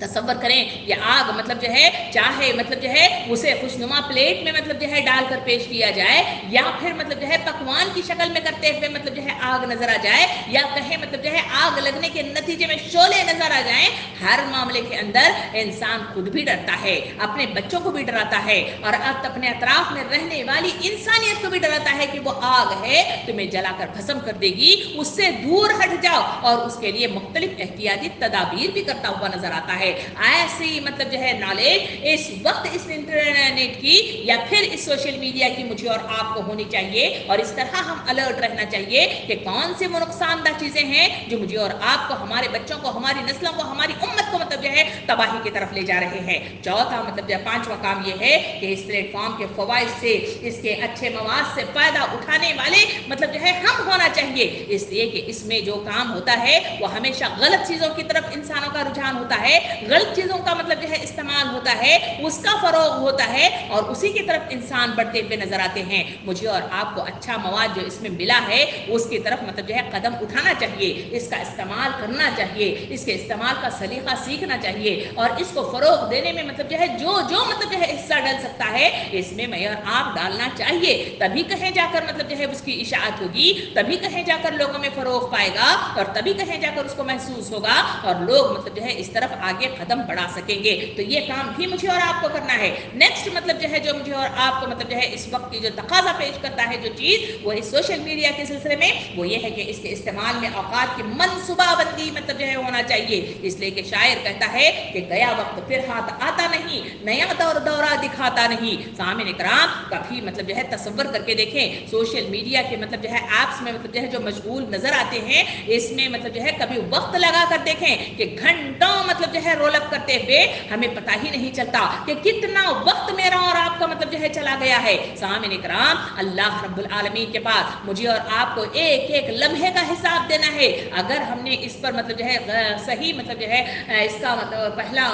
तसव्वुर करें ये आग मतलब जो है चाहे मतलब जो है उसे खुशनुमा प्लेट में मतलब जो है डालकर पेश किया जाए या फिर मतलब जो है पकवान की शक्ल में करते हुए मतलब जो है आग नजर आ जाए या कहें मतलब जो है आग लगने के नतीजे में शोले नजर आ जाएं, हर मामले के अंदर इंसान खुद भी डरता है, अपने बच्चों को भी डराता है और अपने अतराफ में रहने वाली इंसानियत को भी डराता है कि वो आग है तुम्हें जलाकर भस्म कर देगी, उससे दूर हट जाओ और उसके लिए मुख्तलिफ एहतियाती तदाबीर भी करता हुआ नजर आता है। ऐसी मतलब जो है नॉलेज इस वक्त इस इंटरनेट की या फिर इस सोशल मीडिया की मुझे और आपको होनी चाहिए और इस तरह हम अलर्ट रहना चाहिए कि कौन से वो नुकसानदायक चीजें हैं जो मुझे और आपको, हमारे बच्चों को, हमारी नस्लों को, हमारी उम्मत को मतलब जो है तबाही की तरफ ले जा रहे हैं। चौथा मतलब जो पांचवा काम ये है कि इस प्लेटफॉर्म के फवाइद से, इसके अच्छे मवाद से फायदा उठाने वाले मतलब जो है हम होना चाहिए, इसलिए कि इसमें जो काम होता है वो हमेशा गलत चीजों की तरफ इंसानों का रुझान होता है, गलत चीजों का मतलब जो है इस्तेमाल होता है, उसका फरोग होता है और उसी की तरफ इंसान बढ़ते हुए नजर आते हैं। मुझे और आपको अच्छा मवाद जो इसमें मिला है उसकी तरफ मतलब जो है कदम उठाना चाहिए, इसका इस्तेमाल करना चाहिए, इसके इस्तेमाल का सलीका सीखना चाहिए और इसको फरोग देने में मतलब जो है जो मतलब जो है हिस्सा डाल सकता है इसमें मैं और आप डालना चाहिए, तभी कहीं जाकर मतलब जो है उसकी इशाअत होगी, तभी कहीं जाकर लोगों में फरोग पाएगा और तभी कहीं जाकर उसको महसूस होगा और लोग मतलब जो है इस तरफ आगे कदम बढ़ा सकेंगे। तो ये काम भी मुझे और आपको करना है। नेक्स्ट मतलब जो है जो मुझे और आपको मतलब जो है इस वक्त की जो तकाजा पेश करता है जो चीज वो इस सोशल मीडिया के सिलसिले में वो ये है कि इसके इस्तेमाल में औकात की मनसूबाबंदी मतलब जो है होना चाहिए, इसलिए कि शायर कहता है कि गया वक्त फिर हाथ आता नहीं, नया दौरा दिखाता नहीं। सामईन इकराम कभी मतलब जो है तसव्वुर करके देखें सोशल मीडिया के मतलब जो है ऐप्स में मतलब जो है जो मशगूल नजर आते हैं इसमें मतलब जो है कभी वक्त लगा कर देखें कि घंटों मतलब जो है रोल अप करते हुए हमें पता ही नहीं चलता कि कितना वक्त मेरा और आपका मतलब जो है चला गया है। सामईन इकराम अल्लाह रब्बुल आलमीन के पास मुझे और आपको एक एक लम्हे का हिसाब देना है। अगर हमने इस पर मतलब जो है सही मतलब जो है इसका मतलब पहला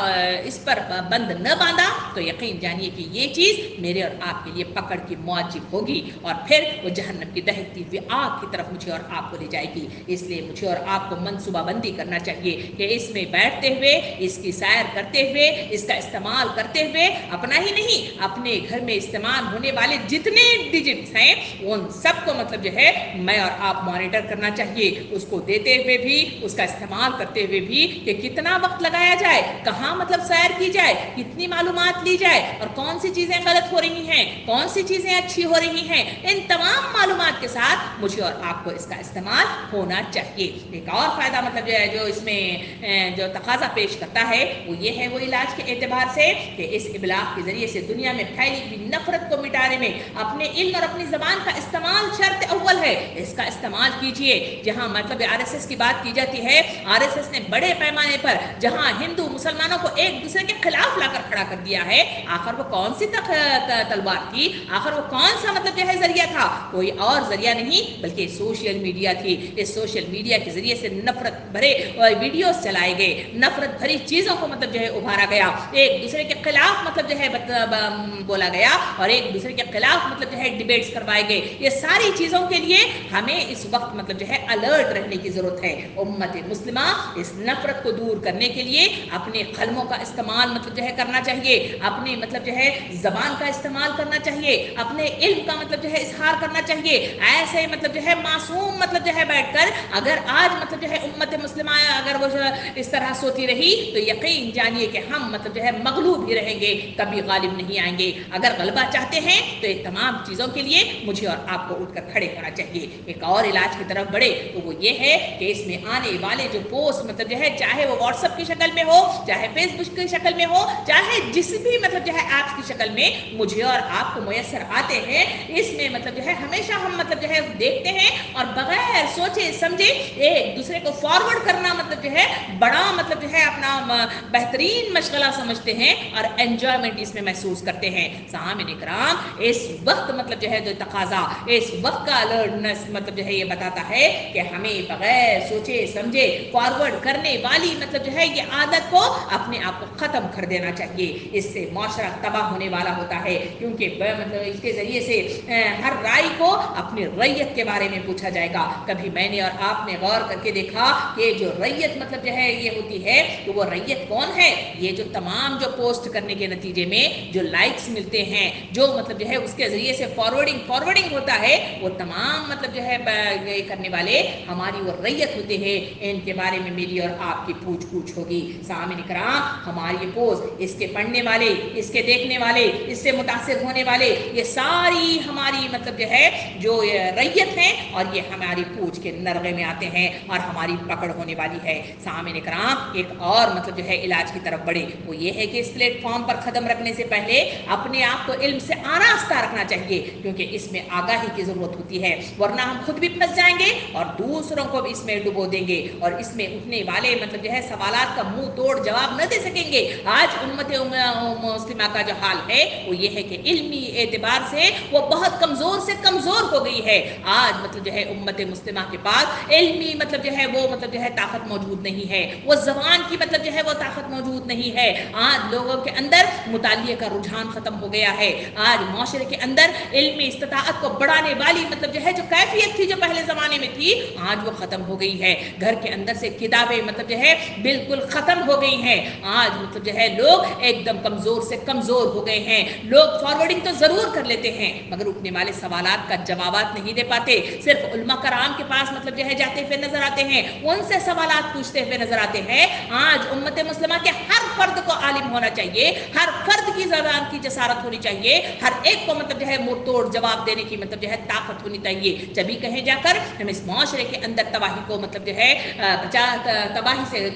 इस पर बंद न बांधा तो यकीन जानिए कि ये चीज मेरे और आपके लिए पकड़ की मौजिब होगी और फिर वो जहन्नम की दहकती हुई आग की तरफ मुझे और आपको ले जाएगी। इसलिए मुझे और आपको मनसूबाबंदी करना चाहिए कि इसमें बैठते हुए, इसकी सैर करते हुए, इसका इस्तेमाल करते हुए अपना ही नहीं अपने घर में इस्तेमाल होने वाले जितने डिजिट्स हैं उन सबको मतलब जो है मैं और आप मॉनिटर करना चाहिए, उसको देते हुए भी, उसका इस्तेमाल करते हुए भी कि कितना वक्त लगाया जाए, कहाँ मतलब सैर की जाए, कितनी मालूमात ली जाए और कौन सी चीजें गलत हो रही हैं, कौन सी चीजें अच्छी हो रही हैं, इन तमाम मालूमात के साथ मुझे और आपको इसका इस्तेमाल होना चाहिए। एक और फायदा मतलब जो है जो इसमें जो तकाजा पेश करता है वो ये है वो इलाज के एतबार से कि इस इबलाग के जरिए से दुनिया में फैली हुई नफरत को मिटाने में अपने इल्म और अपनी जबान का इस्तेमाल शर्त अव्वल है। इसका इस्तेमाल कीजिए। जहां मतलब आरएसएस की बात की जाती है, आरएसएस ने बड़े पैमाने पर जहां हिंदू मुसलमानों को एक दूसरे के खिलाफ लाकर खड़ा कर दिया है, आखिर वो कौन सी तलवार थी, आखिर वो कौन सा मतलब जो है जरिया था, कोई और जरिया नहीं बल्कि सोशल मीडिया थी। इस सोशल मीडिया के जरिए से नफरत भरे वीडियोस चलाए गए, नफरत भरी चीजों को मतलब जो है उभारा गया, एक दूसरे के खिलाफ मतलब जो है बोला गया और एक दूसरे के खिलाफ मतलब जो है डिबेट्स करवाए गए। ये सारी चीजों के लिए हमें इस वक्त मतलब जो है अलर्ट रहने की जरूरत है। उम्मत मुस्लिमा इस नफरत को दूर करने के लिए अपने कलमों का इस्तेमाल मतलब जो है करना चाहिए, अपने मतलब जो है जबान का इस्तेमाल करना चाहिए, अपने इल्म का मतलब जो है इजहार करना चाहिए। ऐसे मतलब जो है मासूम मतलब जो है बैठकर अगर आज मतलब जो है उम्मत मुस्लिमा अगर वो इस तरह सोती रही तो यकीन जानिए कि हम मतलब जो है मगलूब ही रहेंगे, कभी गालिब नहीं आएंगे। अगर गलबा चाहते हैं तो ये तमाम चीज़ों के लिए मुझे और आपको उठकर खड़े होना चाहिए। एक और इलाज की तरफ बढ़े तो वो ये है कि इसमें आने वाले जो पोस्ट मतलब जो है चाहे वो व्हाट्सएप की शक्ल में हो, चाहे फेसबुक की शक्ल में हो, चाहे जिस भी मतलब जो है ऐप्स की शक्ल में मुझे और आपको मुयसर आते हैं, इसमें मतलब जो है हमेशा हम मतलब जो है देखते हैं और बगैर सोचे समझे एक दूसरे को फॉरवर्ड करना मतलब जो है बड़ा मतलब जो है अपना बेहतरीन मशगला समझते हैं और एंजॉयमेंट इसमें महसूस करते हैं। सामईन इकराम इस वक्त मतलब जो है जो तकाजा, इस वक्त का अलर्टनेस मतलब जो है ये बताता है कि हमें बगैर सोचे समझे फॉरवर्ड करने वाली मतलब जो है ये आदत को अपने आप को खत्म कर देना चाहिए। इससे माशरा तबाह होने वाला होता है क्योंकि मतलब इसके जरिए से हर राय को अपनी रैयत के बारे में पूछा जाएगा। कभी मैंने और आपने गौर करके देखा कि जो रैयत मतलब जो है ये होती है तो वो ریت کون ہے؟ یہ جو تمام جو پوسٹ کرنے کے نتیجے میں جو لائکس ملتے ہیں، جو مطلب جو ہے اس کے ذریعے سے فارورڈنگ ہوتا ہے، وہ تمام مطلب جو ہے یہ کرنے والے ہماری وہ ریت ہوتے ہیں. ان کے بارے میں میری اور آپ کی پوچھ ہوگی. سامعین کرام، ہماری یہ پوسٹ، اس کے پڑھنے والے، اس کے دیکھنے والے، اس سے متاثر ہونے والے، یہ ساری ہماری مطلب جو ہے جو ریت ہیں، اور یہ ہماری پوچھ کے نرغے میں آتے ہیں اور ہماری پکڑ ہونے والی ہے. سامعین کرام، ایک اور مطلب جو ہے علاج کی طرف بڑھے، وہ یہ ہے کہ اس پلیٹ فارم پر قدم رکھنے سے پہلے اپنے آپ کو علم سے آراستہ رکھنا چاہیے، کیونکہ اس میں آگاہی کی ضرورت ہوتی ہے، ورنہ ہم خود بھی پھنس جائیں گے اور دوسروں کو بھی اس میں ڈبو دیں گے، اور اس میں اٹھنے والے مطلب جو ہے سوالات کا منہ توڑ جواب نہ دے سکیں گے. آج امت مسلمہ کا جو حال ہے وہ یہ ہے کہ علمی اعتبار سے وہ بہت کمزور سے کمزور ہو گئی ہے. آج مطلب جو ہے امت مسلمہ کے پاس علمی مطلب جو ہے وہ مطلب جو ہے طاقت موجود نہیں ہے، وہ زبان کی مطلب جو ہے وہ طاقت موجود نہیں ہے. آج لوگوں کے اندر مطالعے کا رجحان ختم ہو گیا ہے. آج معاشرے کے اندر علمی استطاعت کو بڑھانے والی مطلب جو ہے جو کیفیت تھی جو پہلے زمانے میں تھی، آج وہ ختم ہو گئی ہے. گھر کے اندر سے کتابیں مطلب جو ہے بالکل ختم ہو گئی ہیں. آج مطلب جو ہے لوگ ایک دم کمزور سے کمزور ہو گئے ہیں. لوگ فارورڈنگ تو ضرور کر لیتے ہیں مگر اٹھنے والے سوالات کا جوابات نہیں دے پاتے. صرف علماء کرام کے پاس مطلب جو ہے جاتے ہوئے نظر آتے ہیں، ان سے سوالات پوچھتے ہوئے نظر آتے ہیں. آج امت مسلمہ کے ہر فرد کو عالم ہونا چاہیے، ہر فرد کی زبان کی جسارت ہونی چاہیے، ہر ایک کو مطلب جو ہے منہ توڑ جواب دینے کی مطلب جو ہے طاقت ہونی چاہیے. جبھی کہیں جا کر ہم اس معاشرے کے اندر تباہی کو مطلب جو ہے تباہی سے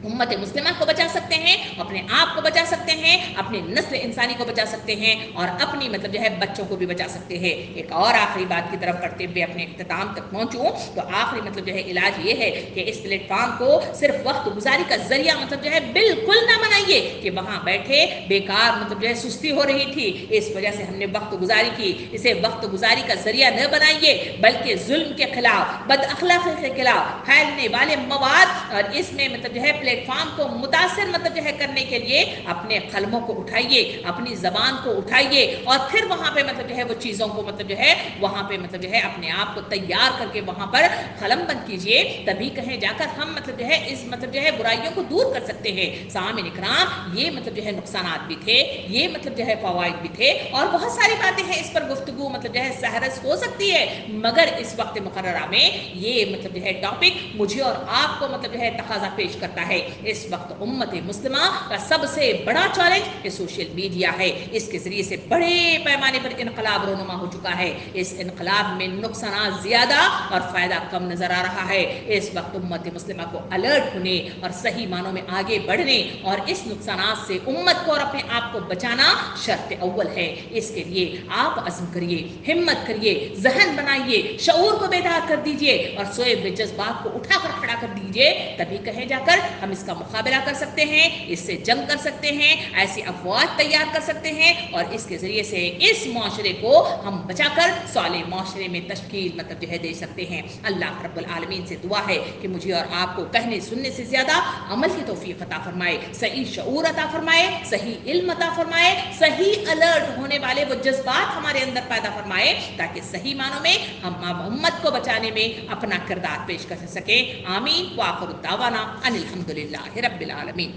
امت مسلمہ کو بچا سکتے ہیں، اپنے آپ کو بچا سکتے ہیں، اپنی نسل انسانی کو بچا سکتے ہیں، اور اپنی مطلب جو ہے بچوں کو بھی بچا سکتے ہیں. ایک اور آخری بات کی طرف کرتے ہوئے اپنے اختتام تک پہنچوں تو آخری مطلب جو ہے علاج یہ ہے کہ اس پلیٹ فارم کو صرف وقت گزاری کا ذریعہ مطلب جو ہے بالکل نہ بنائیے کہ وہاں بیٹھے بیکار مطلب جو ہے سستی ہو رہی تھی اس وجہ سے ہم نے وقت گزاری کی. اسے وقت گزاری کا ذریعہ نہ بنائیے، بلکہ ظلم کے خلاف، بد اخلاقی کے خلاف پھیلنے والے مواد اور اس میں مطلب جو ہے پلیٹ فارم کو متاثر مطلب جو ہے کرنے کے لیے اپنے قلموں کو اٹھائیے، اپنی زبان کو اٹھائیے، اور پھر وہاں پہ مطلب جو ہے وہ چیزوں کو مطلب جو ہے وہاں پہ مطلب جو ہے اپنے آپ کو تیار کر کے وہاں پر قلم بند کیجئے. تبھی کہیں جا کر ہم مطلب جو ہے اس مطلب جو ہے برائیوں کو دور کر سکتے ہیں. سامعین کرام، یہ مطلب جو ہے نقصانات بھی تھے، یہ مطلب جو ہے فوائد بھی تھے، اور بہت ساری باتیں ہیں اس پر گفتگو مطلب جو ہے سہرس ہو سکتی ہے، مگر اس وقت مقررہ میں یہ مطلب جو ہے ٹاپک مجھے اور آپ کو مطلب جو ہے تقاضا پیش کرتا ہے. اس وقت امت مسلمہ کا سب سے بڑا چیلنج یہ سوشل میڈیا ہے. اس کے ذریعے سے بڑے پیمانے پر انقلاب رونما ہو چکا ہے. اس انقلاب میں نقصانات زیادہ اور فائدہ کم نظر آ رہا ہے. اس وقت امت مسلمہ کو الرٹ ہونے اور صحیح معنوں میں آگے بڑھنے اور اس نقصانات سے امت کو اور اپنے آپ کو بچانا شرط اول ہے. اس کے لیے آپ عزم کریے، ہمت کریے، ذہن بنائیے، شعور کو بیدار کر دیجئے اور سوئے ہوئے جذبات کو اٹھا کر کھڑا کر دیجئے. تبھی کہیں جا کر ہم اس کا مقابلہ کر سکتے ہیں، اس سے جنگ کر سکتے ہیں، ایسی افواج تیار کر سکتے ہیں، اور اس کے ذریعے سے اس معاشرے کو ہم بچا کر صالح معاشرے میں تشکیل مطلب جو ہے دے سکتے ہیں. اللہ رب العالمین سے دعا ہے کہ مجھے اور آپ کو کہنے سننے سے زیادہ عمل کی توفیق عطا فرمائے، صحیح شعور عطا فرمائے، صحیح علم عطا فرمائے، صحیح الرٹ ہونے والے وہ جذبات ہمارے اندر پیدا فرمائے، تاکہ صحیح معنوں میں ہم امت کو بچانے میں اپنا کردار پیش کر سکیں. آمین. وآخر الدعوانا ان الحمدللہ رب العالمین.